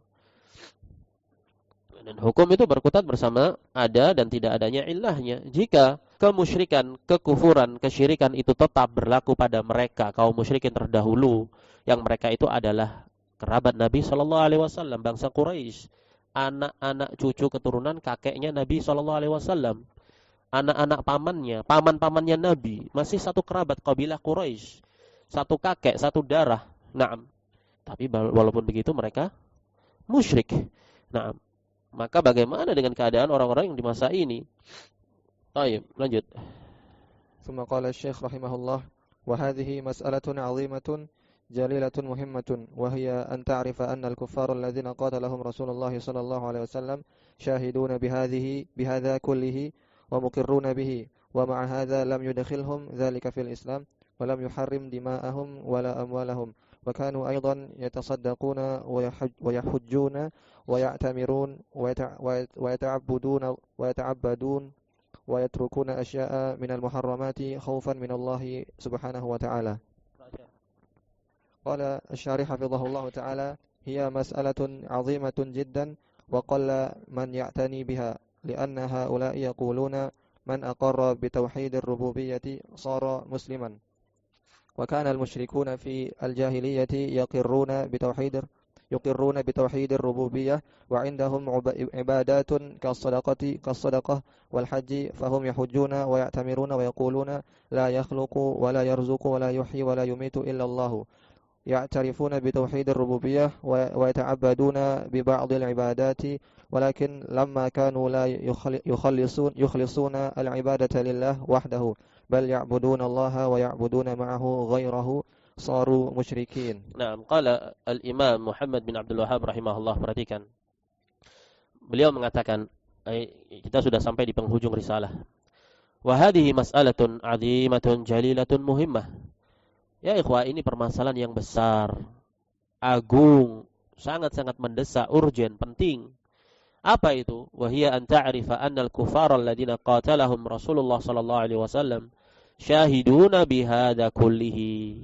Dan hukum itu berkutat bersama ada dan tidak adanya ilahnya. Jika kemusyrikan, kekufuran, kesyirikan itu tetap berlaku pada mereka, kaum musyrikin terdahulu, yang mereka itu adalah kerabat Nabi SAW, bangsa Quraisy, anak-anak cucu keturunan kakeknya Nabi SAW, anak-anak pamannya, paman-pamannya Nabi, masih satu kerabat kabilah Quraisy, satu kakek, satu darah. Naam. Tapi walaupun begitu mereka musyrik. Naam. Maka bagaimana dengan keadaan orang-orang yang di masa ini? Baik, lanjut. ثم قال الشيخ رحمه الله وهذه مسألة عظيمة جليلة مهمة وهي أن تعرف أن الكفار الذين قاتلهم رسول الله صلى الله عليه وسلم شاهدون بهذا كله ومقرون به ومع هذا لم يدخلهم ذلك في الإسلام ولم يحرم دماءهم ولا أموالهم وكانوا أيضا يتصدقون ويحجون ويعتمرون ويتعبدون ويتركون أشياء من المحرمات خوفا من الله سبحانه وتعالى. قال الشارح حفظه الله تعالى: هي مسألة عظيمة جدا وقل من يعتني بها، لأن هؤلاء يقولون من أقر بتوحيد الربوبية صار مسلما، وكان المشركون في الجاهلية يقرون بتوحيد الربوبية وعندهم عبادات كالصدقة والحج، فهم يحجون ويعتمرون ويقولون لا يخلق ولا يرزق ولا يحيي ولا يميت إلا الله، يعترفون بتوحيد الربوبية ويتعبدون ببعض العبادات، ولكن لما كانوا لا يخلصون العبادة لله وحده بل يعبدون الله ويعبدون معه غيره صاروا musyrikin. Nah, qala al-Imam Muhammad bin Abdul Wahhab rahimahullah, perhatikan. Beliau mengatakan, kita sudah sampai di penghujung risalah. Wa hadhihi mas'alatun 'azimatun jalilatun muhimmah. Ya ikhwah, ini permasalahan yang besar, agung, sangat-sangat mendesak, urgen, penting. Apa itu? Wa hiya an ta'rifa anna al-kuffara alladziina qatalahum Rasulullah sallallahu alaihi wasallam syahiduna bihadza kullihi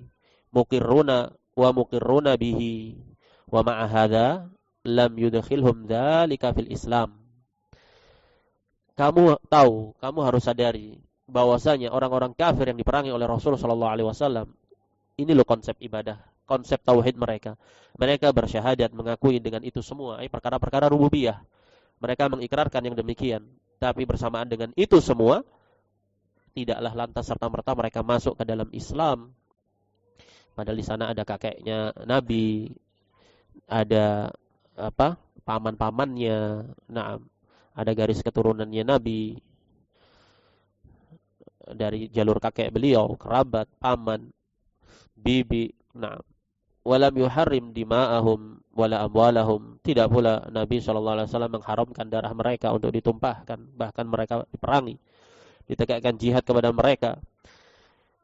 muqirruna bihi wa ma'a hadza lam yudkhilhum dzalika fil Islam. Kamu tahu, kamu harus sadari bahwasanya orang-orang kafir yang diperangi oleh Rasulullah sallallahu alaihi wasallam, ini loh konsep ibadah, konsep tauhid mereka. Mereka bersyahadat, mengakui dengan itu semua perkara-perkara rububiyah. Mereka mengikrarkan yang demikian, tapi bersamaan dengan itu semua tidaklah lantas serta-merta mereka masuk ke dalam Islam. Padahal di sana ada kakeknya Nabi, ada paman-pamannya, ada garis keturunannya Nabi dari jalur kakek beliau, kerabat, paman, bibi. Walam yuharrim dima'ahum wala amwalahum. Tidak pula Nabi SAW mengharamkan darah mereka untuk ditumpahkan, bahkan mereka diperangi, ditegakkan jihad kepada mereka.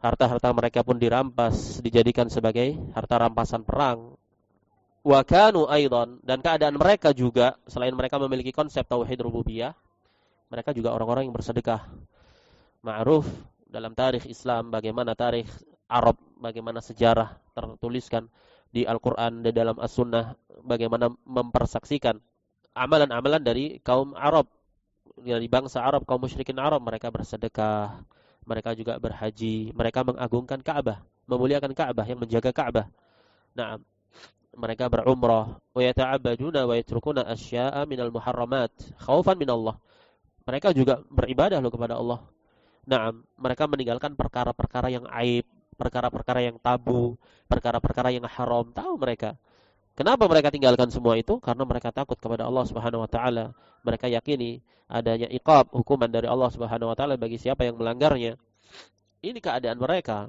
Harta-harta mereka pun dirampas, dijadikan sebagai harta rampasan perang. Wa kanu aidan, dan keadaan mereka juga, selain mereka memiliki konsep tauhid rububiyah, mereka juga orang-orang yang bersedekah. Ma'ruf dalam tarikh Islam, bagaimana tarikh Arab, bagaimana sejarah tertuliskan di Al-Quran dan dalam As-Sunnah, bagaimana mempersaksikan amalan-amalan dari kaum Arab, dari bangsa Arab, kaum musyrikin Arab. Mereka bersedekah, mereka juga berhaji, mereka mengagungkan Ka'bah, memuliakan Ka'bah, yang menjaga Ka'bah. Mereka berumrah, wa yata'abbaduna wa yatrukuna asya'a minal muharramat khaufan minallah. Mereka juga beribadah kepada Allah. Mereka meninggalkan perkara-perkara yang aib, perkara-perkara yang tabu, perkara-perkara yang haram. Tahu mereka. Kenapa mereka tinggalkan semua itu? Karena mereka takut kepada Allah Subhanahu wa taala. Mereka yakini adanya iqab, hukuman dari Allah Subhanahu wa taala bagi siapa yang melanggarnya. Ini keadaan mereka.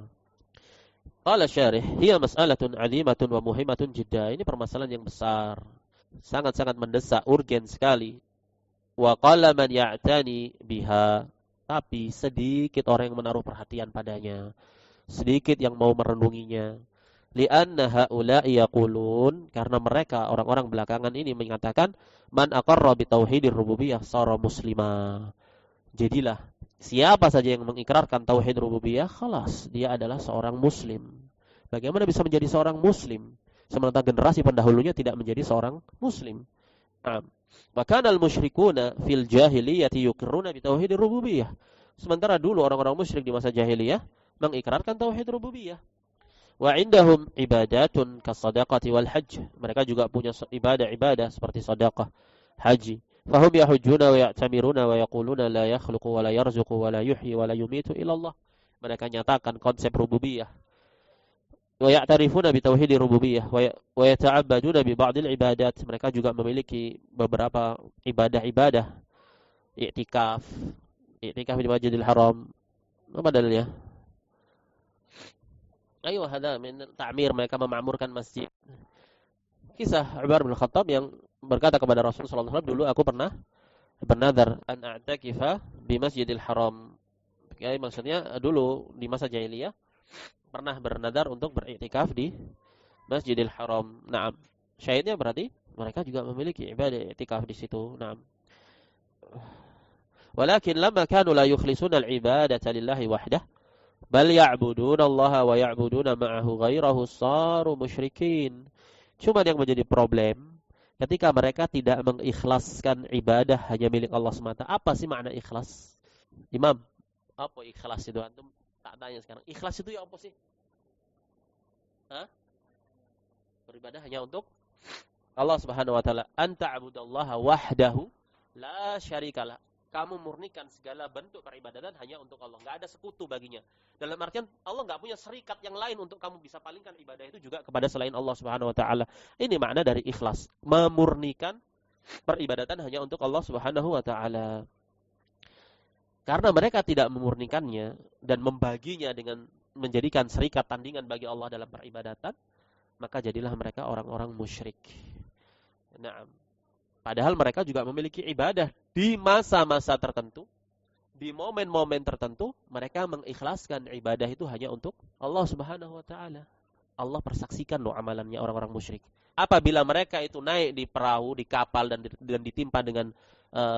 Qala syarih, hiya mas'alatun 'azimatun wa muhimmatun jidda. Ini permasalahan yang besar, sangat-sangat mendesak, urgen sekali. Wa qala man ya'tani biha, tapi sedikit orang yang menaruh perhatian padanya, sedikit yang mau merenunginya. Li'anna ha'ula'i yaqulun, karena mereka orang-orang belakangan ini mengatakan man aqarra bi tauhidir rububiyah shara muslima. Jadilah siapa saja yang mengikrarkan tauhid rububiyah, khalas, dia adalah seorang muslim. Bagaimana bisa menjadi seorang muslim sementara generasi pendahulunya tidak menjadi seorang muslim? Wa kana al-musyrikuna fil jahiliyati yuqirruna bi tauhidir rububiyah. Sementara dulu orang-orang musyrik di masa jahiliyah mengikrarkan tauhid rububiyah. Wa indahum ibadatun kasadaqati wal hajj. Mereka juga punya ibadah-ibadah seperti sedekah, haji. Fahum yahujjuna wa ya'tamiruna wa yaquluna la yakhluqu wa la yarzuqu wa la yuhyi wa la yumitu illa Allah. Mereka nyatakan konsep rububiyah. Wa ya'tarifuna bi tauhid rububiyah wa yata'abbaduna bi ba'dil ibadat. Mereka juga memiliki beberapa ibadah-ibadah. I'tikaf di Masjidil Haram. Apa dalilnya? Ayo, hadza min ta'mir, mereka memamurkan masjid. Kisah Umar bin Khattab yang berkata kepada Rasulullah sallallahu alaihi wasallam, dulu aku pernah bernadar an a'takifa di Masjidil Haram. Ya, maksudnya dulu di masa jahiliyah pernah bernadar untuk beriktikaf di Masjidil Haram. Naam. Syahidnya berarti mereka juga memiliki ibadah iktikaf di situ. Naam. Walakin lamma kanu la yukhlisuna al-ibadata lillahi wahdah bal ya'buduna Allah wa ya'buduna ma'ahu ghairahu saru musyrikin. Cuma yang menjadi problem ketika mereka tidak mengikhlaskan ibadah hanya milik Allah semata. Apa sih makna ikhlas? Imam, apa ikhlas itu? Antum tak tanya sekarang. Ikhlas itu ya apa sih? Hah? Beribadah hanya untuk Allah Subhanahu wa taala. Anta 'budallaha wahdahu la syarikalah. Kamu murnikan segala bentuk peribadatan hanya untuk Allah. Enggak ada sekutu baginya. Dalam artian Allah enggak punya serikat yang lain untuk kamu bisa palingkan ibadah itu juga kepada selain Allah Subhanahu wa taala. Ini makna dari ikhlas, memurnikan peribadatan hanya untuk Allah Subhanahu wa taala. Karena mereka tidak memurnikannya dan membaginya dengan menjadikan serikat tandingan bagi Allah dalam peribadatan, maka jadilah mereka orang-orang musyrik. Nah, padahal mereka juga memiliki ibadah di masa-masa tertentu, di momen-momen tertentu, mereka mengikhlaskan ibadah itu hanya untuk Allah Subhanahu wa taala. Allah persaksikan loh amalannya orang-orang musyrik. Apabila mereka itu naik di perahu, di kapal dan ditimpa dengan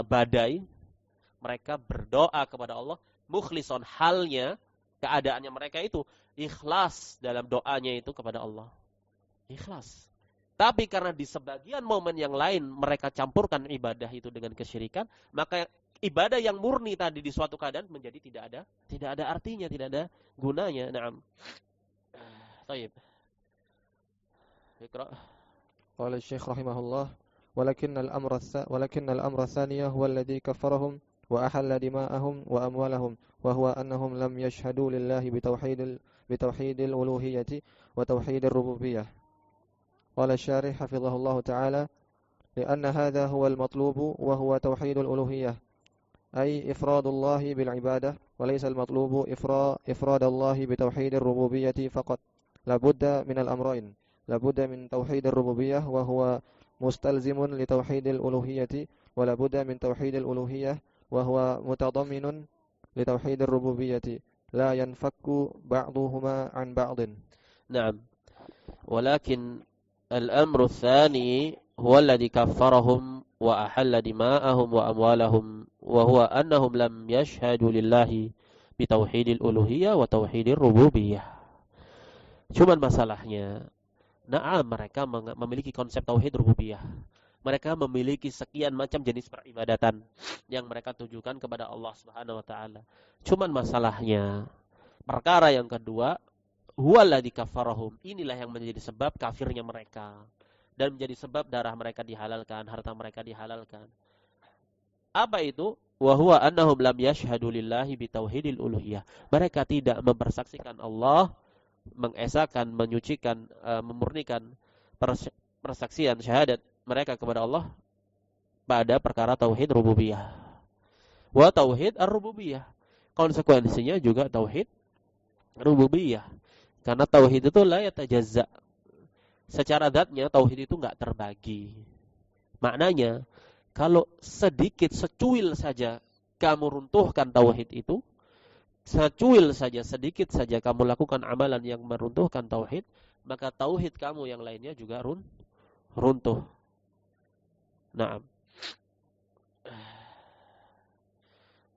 badai, mereka berdoa kepada Allah, mukhlison, halnya keadaannya mereka itu ikhlas dalam doanya itu kepada Allah. Ikhlas. Tapi karena di sebagian momen yang lain mereka campurkan ibadah itu dengan kesyirikan, maka ibadah yang murni tadi di suatu keadaan menjadi tidak ada artinya, tidak ada gunanya. Naam. Baik. Iqra. Qala Syekh rahimahullah, walakin al-amr ats-tsaniyah huwa alladhi kaffarahum wa ahalla dima'ahum wa amwalahum wa huwa annahum lam yashhadu lillahi bitauhidil uluhiyyati wa tauhidir rububiyyah. قال الشارح حفظه الله تعالى لأن هذا هو المطلوب وهو توحيد الألوهية أي إفراد الله بالعبادة وليس المطلوب إفراد الله بتوحيد الربوبية فقط لابد من الأمرين لابد من توحيد الربوبية وهو مستلزم لتوحيد الألوهية ولابد من توحيد الألوهية وهو متضمن لتوحيد الربوبية لا ينفك بعضهما عن بعض. نعم. ولكن الأمر الثاني هو الذي كفرهم وأحل دماءهم وأموالهم وهو أنهم لم يشهدوا لله بتوحيد الألوهية وتوحيد الربوبية. Cuman masalahnya, mereka memiliki konsep tauhid rububiyah. Mereka memiliki sekian macam jenis peribadatan yang mereka tujukan kepada Allah Subhanahu wa taala. Cuman masalahnya, perkara yang kedua, huwaladzi kafarahum. Inilah yang menjadi sebab kafirnya mereka dan menjadi sebab darah mereka dihalalkan, harta mereka dihalalkan. Apa itu? Wa huwa annahum lam yashhadu lillahi bitauhidil uluhiyah. Mereka tidak mempersaksikan Allah, mengesahkan, menyucikan, memurnikan persaksian syahadat mereka kepada Allah pada perkara tauhid rububiyah. Wa tauhid ar-rububiyah. Konsekuensinya juga tauhid rububiyah. Karena tauhid itu la yatajazza. Secara zatnya tauhid itu enggak terbagi. Maknanya, kalau sedikit secuil saja kamu runtuhkan tauhid itu, secuil saja, sedikit saja kamu lakukan amalan yang meruntuhkan tauhid, maka tauhid kamu yang lainnya juga runtuh. Nah,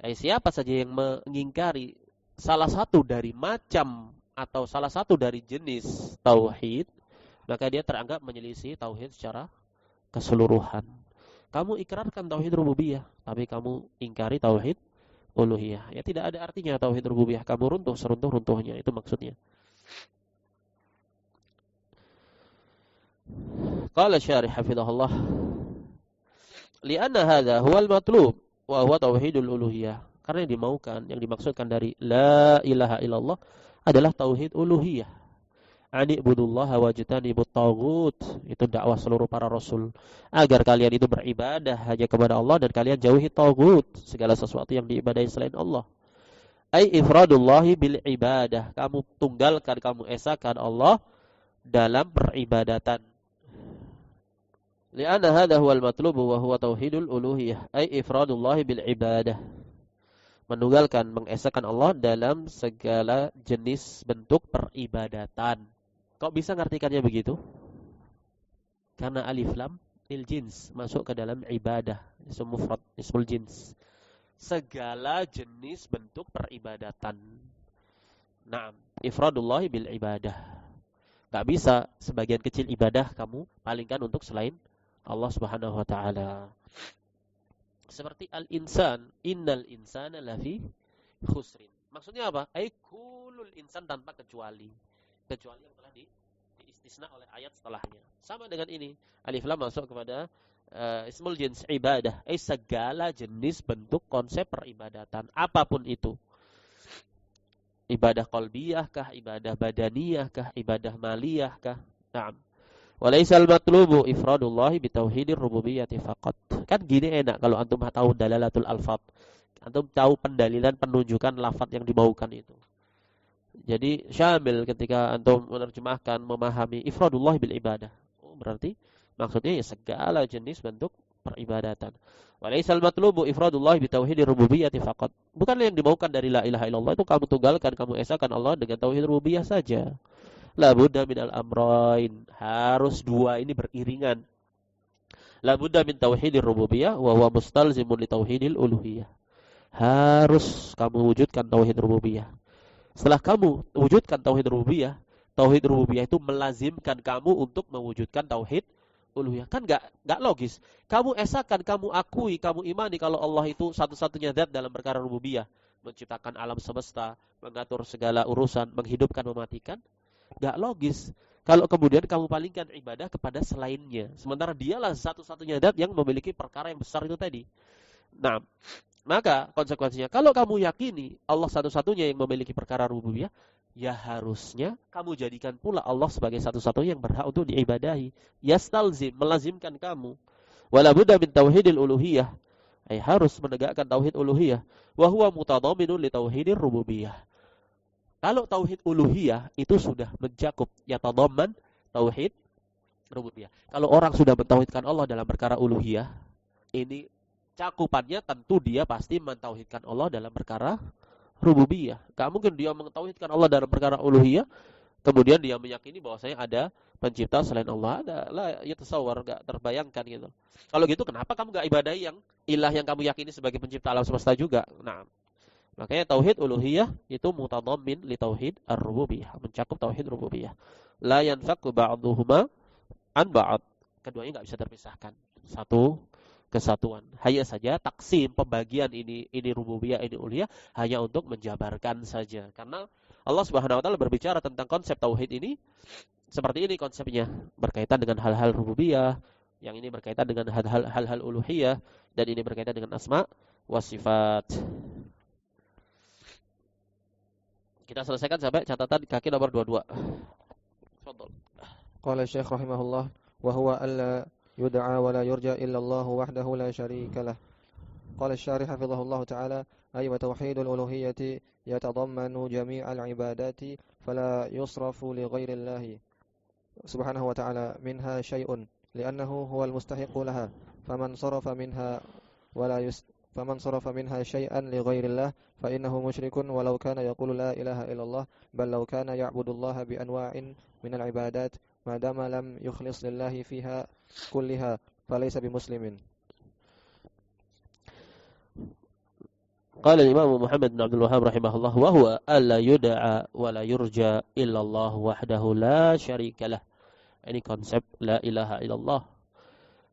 siapa saja yang mengingkari salah satu dari macam atau salah satu dari jenis tauhid, maka dia teranggap menyelisih tauhid secara keseluruhan. Kamu ikrarkan tauhid rububiyah, tapi kamu ingkari tauhid uluhiyah. Ya tidak ada artinya tauhid rububiyah. Kamu runtuh seruntuh-runtuhnya, itu maksudnya. Qala syarih hafizahullah, li'anna hadha huwal matlub wa huwa tauhidul uluhiyah. Karena yang dimaukan, yang dimaksudkan dari la ilaha illallah adalah tauhid uluhiyah. Ani'budullaha wajtanibut taghut. Itu dakwah seluruh para rasul, agar kalian itu beribadah hanya kepada Allah dan kalian jauhi taghut, segala sesuatu yang diibadahi selain Allah. Ai ifradullahi bil ibadah. Kamu tunggalkan, kamu esahkan Allah dalam peribadatan. Li'anna hadha huwal matlubu wa huwa tauhidul uluhiyah, ay ifradullah bil ibadah. Menunggalkan, mengesahkan Allah dalam segala jenis bentuk peribadatan. Kok bisa ngartikannya begitu? Karena alif lam lil jins masuk ke dalam ibadah, ism mufrad, ismul jins. Segala jenis bentuk peribadatan. Naam, ifradullah bil ibadah. Gak bisa sebagian kecil ibadah kamu palingkan untuk selain Allah Subhanahu wa taala. Seperti al-insan, innal insana lafi khusrin. Maksudnya apa? Ai kulul insan tanpa kecuali. Kecuali yang telah diistisna oleh ayat setelahnya. Sama dengan ini. Alif lam masuk kepada ismul jins ibadah. Ai segala jenis bentuk konsep peribadatan apapun itu. Ibadah qalbiyah kah, ibadah badaniyah kah, ibadah maliyah kah? Naam. Walaisal matlubu ifradullahi bitauhidir rububiyyati faqat. Kan gini enak kalau antum tahu dalalatul alfaz. Antum tahu pendalilan penunjukan lafaz yang dimaukan itu. Jadi syamil ketika antum menerjemahkan, memahami ifradullahi bil ibadah. Oh, berarti maksudnya ya segala jenis bentuk peribadatan. Walaisal matlubu ifradullahi bitauhidir rububiyyati faqat. Bukanlah yang dimaukan dari la ilaha illallah itu kamu tunggalkan, kamu esahkan Allah dengan tauhid rububiyah saja. La budda minal amrain, harus dua ini beriringan. La budda min tauhidir rububiyah wa huwa mustalzimun li tauhidil uluhiyah. Harus kamu wujudkan tauhid rububiyah. Setelah kamu wujudkan tauhid rububiyah itu melazimkan kamu untuk mewujudkan tauhid uluhiyah. Kan enggak logis. Kamu esahkan, kamu akui, kamu imani kalau Allah itu satu-satunya zat dalam perkara rububiyah, menciptakan alam semesta, mengatur segala urusan, menghidupkan, mematikan. Gak logis kalau kemudian kamu palingkan ibadah kepada selainnya, sementara dialah satu-satunya zat yang memiliki perkara yang besar itu tadi. Nah, maka konsekuensinya kalau kamu yakini Allah satu-satunya yang memiliki perkara rububiyah, ya harusnya kamu jadikan pula Allah sebagai satu-satunya yang berhak untuk diibadahi. Yastalzim, melazimkan kamu. Wala budda min tauhidil uluhiyah, harus menegakkan tauhid uluhiyah. Wa huwa mutadhaminun li tauhidir rububiyah. Kalau tauhid uluhiyah itu sudah mencakup yatadamman tauhid rububiyah. Kalau orang sudah mentauhidkan Allah dalam perkara uluhiyah, ini cakupannya tentu dia pasti mentauhidkan Allah dalam perkara rububiyah. Gak mungkin dia mentauhidkan Allah dalam perkara uluhiyah, kemudian dia meyakini bahwasanya ada pencipta selain Allah. Ada lah, ya tasawwur, gak terbayangkan gitu. Kalau gitu kenapa kamu gak ibadahi yang ilah yang kamu yakini sebagai pencipta alam semesta juga? Nah, makanya tauhid uluhiyah itu mutadhammin li tauhid ar-rububiyah, mencakup tauhid rububiyah. La yanfaqu ba'dhuhuma an ba'd. Keduanya enggak bisa terpisahkan. Satu kesatuan. Hanya saja taksim pembagian ini rububiyah, ini uluhiyah hanya untuk menjabarkan saja. Karena Allah Subhanahu wa taala berbicara tentang konsep tauhid ini seperti ini konsepnya, berkaitan dengan hal-hal rububiyah, yang ini berkaitan dengan hal-hal uluhiyah, dan ini berkaitan dengan asma wa sifat. Kita selesaikan sampai catatan kaki nomor 22. Tafadhol. Qala Syekh rahimahullah wa huwa alla yud'a wa la yurja illa Allah wahdahu la syarika lah. Qala asy-syarih hafizahullah ta'ala ay wa tauhidul uluhiyyati yatadammanu jami'al ibadati fala yusrafu li ghairi Allah subhanahu wa ta'ala minha syai'un li'annahu huwal mustahiqu laha faman sarafa minha فمن صرف منها شيئا لغير الله فإنه مشرك ولو كان يقول لا إله إلا الله بل لو كان يعبد الله بأنواع من العبادات ما دام لم يخلص لله فيها كلها فليس بمسلم. قال الإمام محمد بن عبد الوهاب رحمه الله وهو ألا يدعى ولا يرجى إلا الله وحده لا شريك له. Ini konsep la ilaha illallah.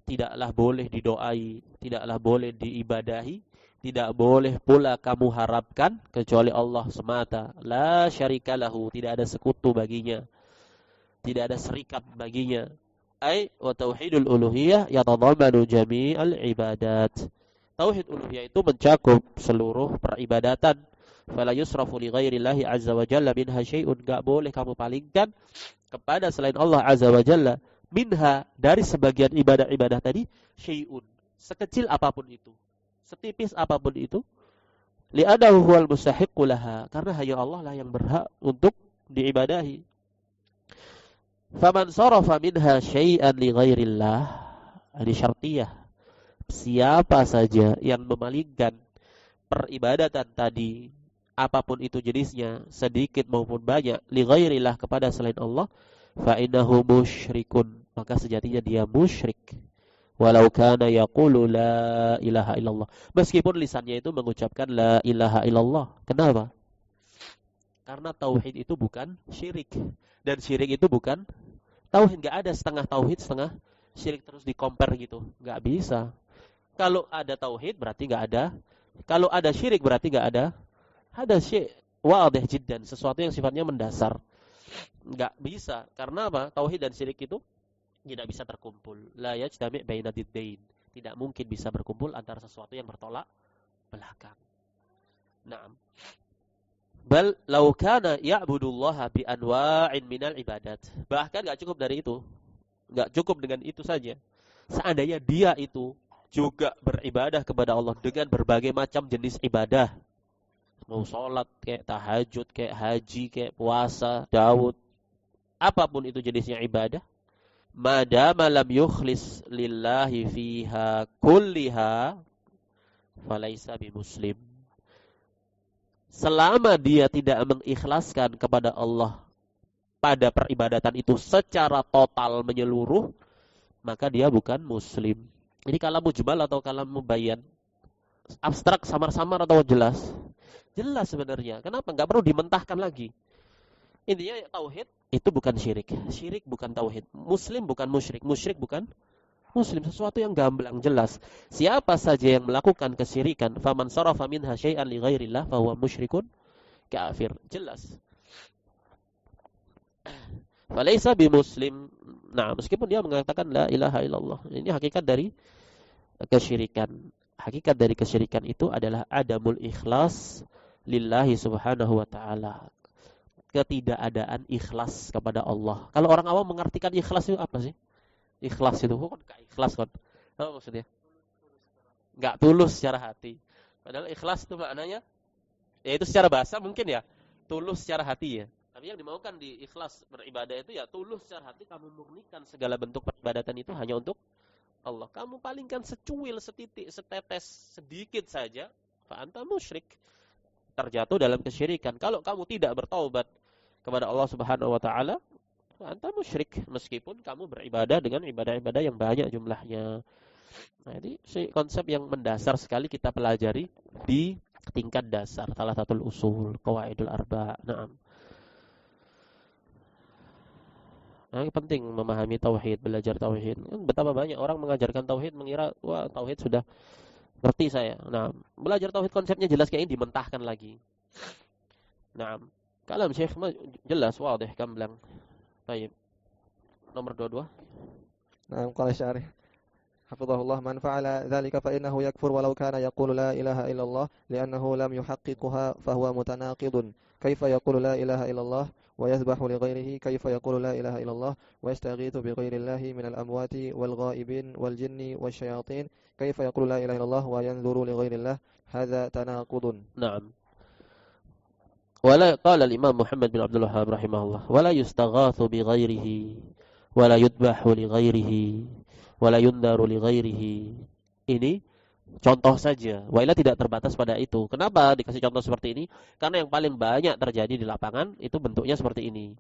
Tidaklah boleh didoai, tidaklah boleh diibadahi, tidak boleh pula kamu harapkan kecuali Allah semata. La syarikalahu, tidak ada sekutu baginya, tidak ada serikat baginya. Ai wa tauhidul uluhiyah yatadhammanu jami'al ibadat. Tauhid uluhiyah itu mencakup seluruh peribadatan. Fala yusrafu li ghairillahi azza wa jalla minha syai'un, enggak boleh kamu palingkan kepada selain Allah azza wa jalla minha, dari sebagian ibadah-ibadah tadi, syai'un, sekecil apapun itu, setipis apapun itu, li'adahu huwal mustahiqqu laha, karena hanya Allah lah yang berhak untuk diibadahi. Faman sarafa minha syai'an li ghairillah, Ini syartiyah. Siapa saja yang memalingkan peribadatan tadi, apapun itu jenisnya, sedikit maupun banyak, li ghairillah, kepada selain Allah, fa innahu musyrikun, maka sejatinya dia musyrik. Walau kana yaqulu la ilaha illallah. Meskipun lisannya itu mengucapkan la ilaha illallah. Kenapa? Karena tauhid itu bukan syirik. Dan syirik itu bukan tauhid. Gak ada setengah tauhid, setengah syirik terus di-compare gitu. Gak bisa. Kalau ada tauhid berarti gak ada. Kalau ada syirik berarti gak ada. Ada syirik. Wadih jiddan. Sesuatu yang sifatnya mendasar. Gak bisa. Karena apa? Tauhid dan syirik itu tidak bisa terkumpul. La yajtami' baina diddain. Tidak mungkin bisa berkumpul antara sesuatu yang bertolak belakang. Naam. Bal law kana ya'budullaha bi anwa'in minal ibadat. Bahkan enggak cukup dari itu. Enggak cukup dengan itu saja. Seandainya dia itu juga beribadah kepada Allah dengan berbagai macam jenis ibadah. Mau sholat, kayak tahajud, kayak haji, kayak puasa, Daud. Apapun itu jenisnya ibadah. Madama lam yukhlis lillahi fiha kulliha falaisa bimuslim. Selama dia tidak mengikhlaskan kepada Allah pada peribadatan itu secara total menyeluruh, maka dia bukan muslim. Ini kalam mujmal atau kalam mubayyan? Abstrak, samar-samar atau jelas? Jelas sebenarnya. Kenapa? Enggak perlu dimentahkan lagi. Intinya tauhid itu bukan syirik. Syirik bukan tauhid. Muslim bukan musyrik. Musyrik bukan muslim. Sesuatu yang gamblang, jelas. Siapa saja yang melakukan kesyirikan, faman sarafa minha syai'an li ghairillah fahuwa musyrikun kafir. Jelas. Falaisa bimuslim. Nah, meskipun dia mengatakan la ilaha illallah. Ini hakikat dari kesyirikan. Hakikat dari kesyirikan itu adalah adamul ikhlas lillahi subhanahu wa ta'ala. Ketidakadaan ikhlas kepada Allah. Kalau orang awam mengartikan ikhlas itu apa sih? Ikhlas itu kok enggak ikhlas kan? Apa maksudnya? Enggak tulus secara hati. Padahal ikhlas itu maknanya ya itu secara bahasa mungkin ya, tulus secara hati ya. Tapi yang dimaukan di ikhlas beribadah itu ya tulus secara hati, kamu murnikan segala bentuk peribadatan itu hanya untuk Allah. Kamu palingkan secuil, setitik, setetes, sedikit saja, fa anta musyrik. Terjatuh dalam kesyirikan. Kalau kamu tidak bertaubat kepada Allah Subhanahu wa taala, anta musyrik, meskipun kamu beribadah dengan ibadah-ibadah yang banyak jumlahnya. Nah, ini konsep yang mendasar sekali kita pelajari di tingkat dasar, salah satu usul, qawaidul arba'. Naam. Nah, penting memahami tauhid, belajar tauhid. Betapa banyak orang mengajarkan tauhid mengira wah tauhid sudah ngerti saya. Nah, belajar tauhid konsepnya jelas kayak ini dimentahkan lagi. Nah, kalam Syekh jelas, wadih, gamblang. Baik. Nomor 22. Nah, qala syarih hafizahullah, man fa'ala dzalika fa innahu yakfur walau kana yaqulu la ilaha illallah li'annahu lam yuhaqqiquha fa huwa mutanaqidun. Kaifa yaqulu la ilaha illallah wa yadhbahu li ghairihi, kaifa yaqulu la ilaha illallah wa yastaghithu bi ghairillahi minal amwati wal ghaibin wal jinni wasyayatin, kaifa yaqulu la ilaha illallah wa yanzuru li ghairillah, hadza tanaqudun. Naam. Wala qala al-Imam Muhammad bin Abdul Wahhab rahimahullah, wala yustaghathu bi ghairihi wala yudbahu li ghairihi wala yundaru li ghairihi. Ini contoh saja. Wa ila tidak terbatas pada itu. Kenapa dikasih contoh seperti ini? Karena yang paling banyak terjadi di lapangan itu bentuknya seperti ini.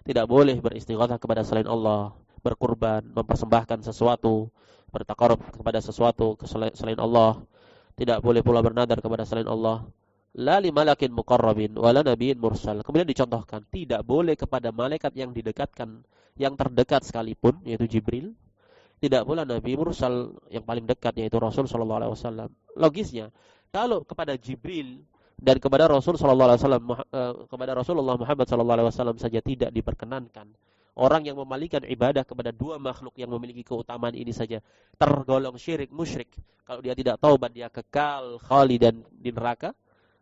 Tidak boleh beristighatsah kepada selain Allah, berkurban, mempersembahkan sesuatu, bertaqarrub kepada sesuatu selain Allah. Tidak boleh pula bernadar kepada selain Allah. La li malakin muqarrabin wala nabiyyin mursal. Kemudian dicontohkan, tidak boleh kepada malaikat yang didekatkan, yang terdekat sekalipun, yaitu Jibril. Tidak pula nabi mursal yang paling dekat, yaitu Rasul sallallahu alaihi wasallam. Logisnya, kalau kepada Jibril dan kepada Rasul sallallahu alaihi wasallam, kepada Rasulullah Muhammad sallallahu alaihi wasallam saja tidak diperkenankan, orang yang memalingkan ibadah kepada dua makhluk yang memiliki keutamaan ini saja tergolong syirik, musyrik. Kalau dia tidak taubat, dia kekal khalidan di neraka.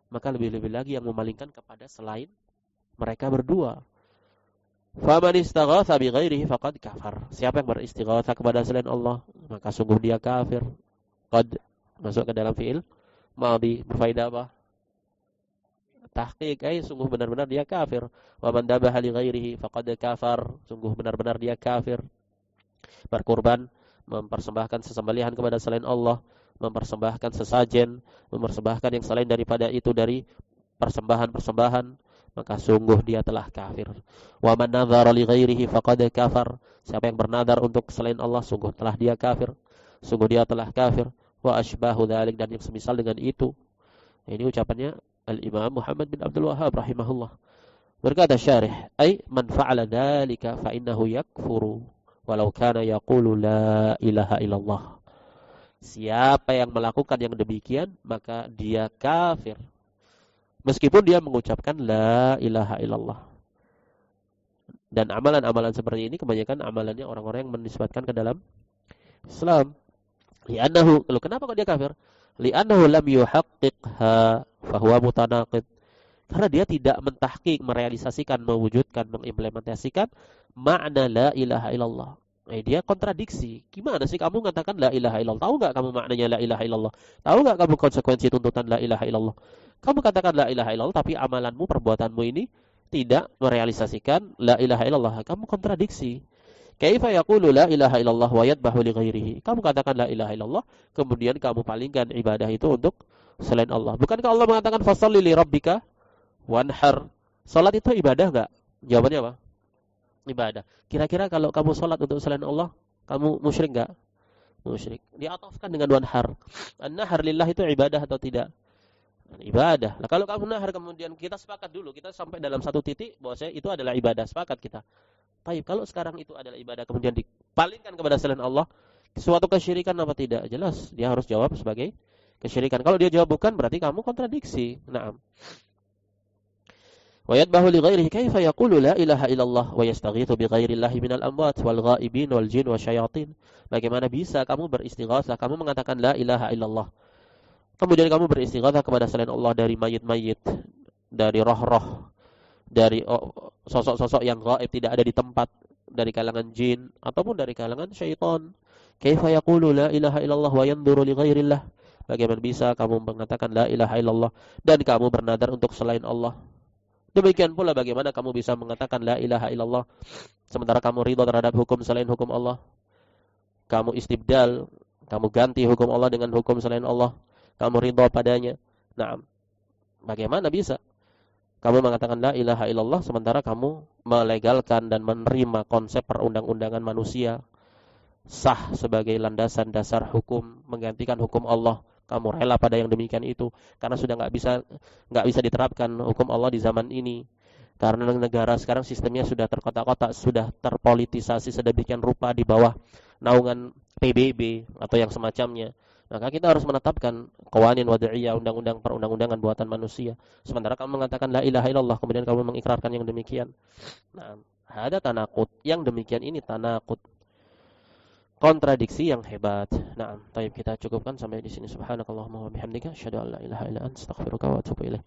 Maka lebih-lebih lagi yang memalingkan kepada selain mereka berdua. Faman istaghatha bi ghairihi faqad kafar. Siapa yang beristighatsah kepada selain Allah, maka sungguh dia kafir. Qad masuk ke dalam fiil madhi, berfaedah apa? Tahqiq, sungguh benar-benar dia kafir. Wa man dabaha li ghairihi faqad kafar. Sungguh benar-benar dia kafir. Berkurban mempersembahkan sesembelihan kepada selain Allah, mempersembahkan sesajen, mempersembahkan yang selain daripada itu dari persembahan-persembahan, maka sungguh dia telah kafir. Wa man nadzara li ghairihi faqad kafar. Siapa yang bernadar untuk selain Allah, sungguh telah dia kafir. Sungguh dia telah kafir. Wa asbahu dzalik, dan yang semisal dengan itu. Ini ucapannya Al-Imam Muhammad bin Abdul Wahhab rahimahullah. Berkata syarih, ay man fa'ala dzalika fa innahu yakfuru walau kana yaqulu la ilaha illallah. Siapa yang melakukan yang demikian, maka dia kafir meskipun dia mengucapkan la ilaha illallah. Dan amalan-amalan seperti ini kebanyakan amalannya orang-orang yang menisbatkan ke dalam Islam. Li'annahu, kalau kenapa kok dia kafir? Li'annahu lam yuhaqqiqha fahuwa mutanaqid. Karena dia tidak mentahqiq, merealisasikan, mewujudkan, mengimplementasikan makna la ilaha illallah. Dia kontradiksi. Gimana sih kamu mengatakan la ilaha illallah? Tahu enggak kamu maknanya la ilaha illallah? Tahu enggak kamu konsekuensi tuntutan la ilaha illallah? Kamu katakan la ilaha illallah, tapi amalanmu, perbuatanmu ini tidak merealisasikan la ilaha illallah. Kamu kontradiksi. Kaifa yaqulu la ilaha illallah wa yadbahu li ghairihi? Kamu katakan la ilaha illallah, kemudian kamu palingkan ibadah itu untuk selain Allah. Bukankah Allah mengatakan fasholli li rabbika wanhar? Salat itu ibadah enggak? Jawabannya apa? Ibadah. Kira-kira kalau kamu salat untuk selain Allah, kamu musyrik enggak? Musyrik. Diatofkan dengan wanhar. An-nahar lillah itu ibadah atau tidak? Ibadah. Nah, kalau kamu nahar kemudian kita sepakat dulu, kita sampai dalam satu titik bahwasanya itu adalah ibadah, sepakat kita. Baik, kalau sekarang itu adalah ibadah kemudian dipalingkan kepada selain Allah, suatu kesyirikan apa tidak? Jelas, dia harus jawab sebagai kesyirikan. Kalau dia jawab bukan, berarti kamu kontradiksi. Naam. Wa yadbahu li ghairihi kaifa yaqulu la ilaha illallah wa yastaghithu bi ghairillahi minal amwat wal ghaibin wal jin wasyayatin. Bagaimana bisa kamu beristighatsah, kamu mengatakan la ilaha illallah, kemudian kamu beristighatsah kepada selain Allah dari mayit-mayit, dari roh-roh, dari sosok-sosok yang gaib, tidak ada di tempat, dari kalangan jin ataupun dari kalangan syaitan. Kaifa yaqulu la ilaha illallah wa yanzuru li ghairillah? Bagaimana bisa kamu mengatakan la ilaha illallah dan kamu bernadar untuk selain Allah? Demikian pula bagaimana kamu bisa mengatakan la ilaha illallah sementara kamu ridha terhadap hukum selain hukum Allah? Kamu istibdal, kamu ganti hukum Allah dengan hukum selain Allah. Kamu ridha padanya. Nah, bagaimana bisa kamu mengatakan la ilaha illallah sementara kamu melegalkan dan menerima konsep perundang-undangan manusia sah sebagai landasan dasar hukum, menggantikan hukum Allah? Kamu rela pada yang demikian itu karena sudah nggak bisa diterapkan hukum Allah di zaman ini. Karena negara sekarang sistemnya sudah terkotak-kotak, sudah terpolitisasi sedemikian rupa di bawah naungan PBB atau yang semacamnya. Maka kita harus menetapkan qawanin wad'iyah, undang-undang perundang-undangan buatan manusia. Sementara kamu mengatakan la ilaha illallah, kemudian kamu mengikrarkan yang demikian. Nah, ada tanaqud. Yang demikian ini tanaqud, kontradiksi yang hebat. Nah, baik, kita cukupkan sampai di sini. Subhanakallahumma wa bihamdika asyhadu an la ilaha illa anta astaghfiruka wa atubu ilaik.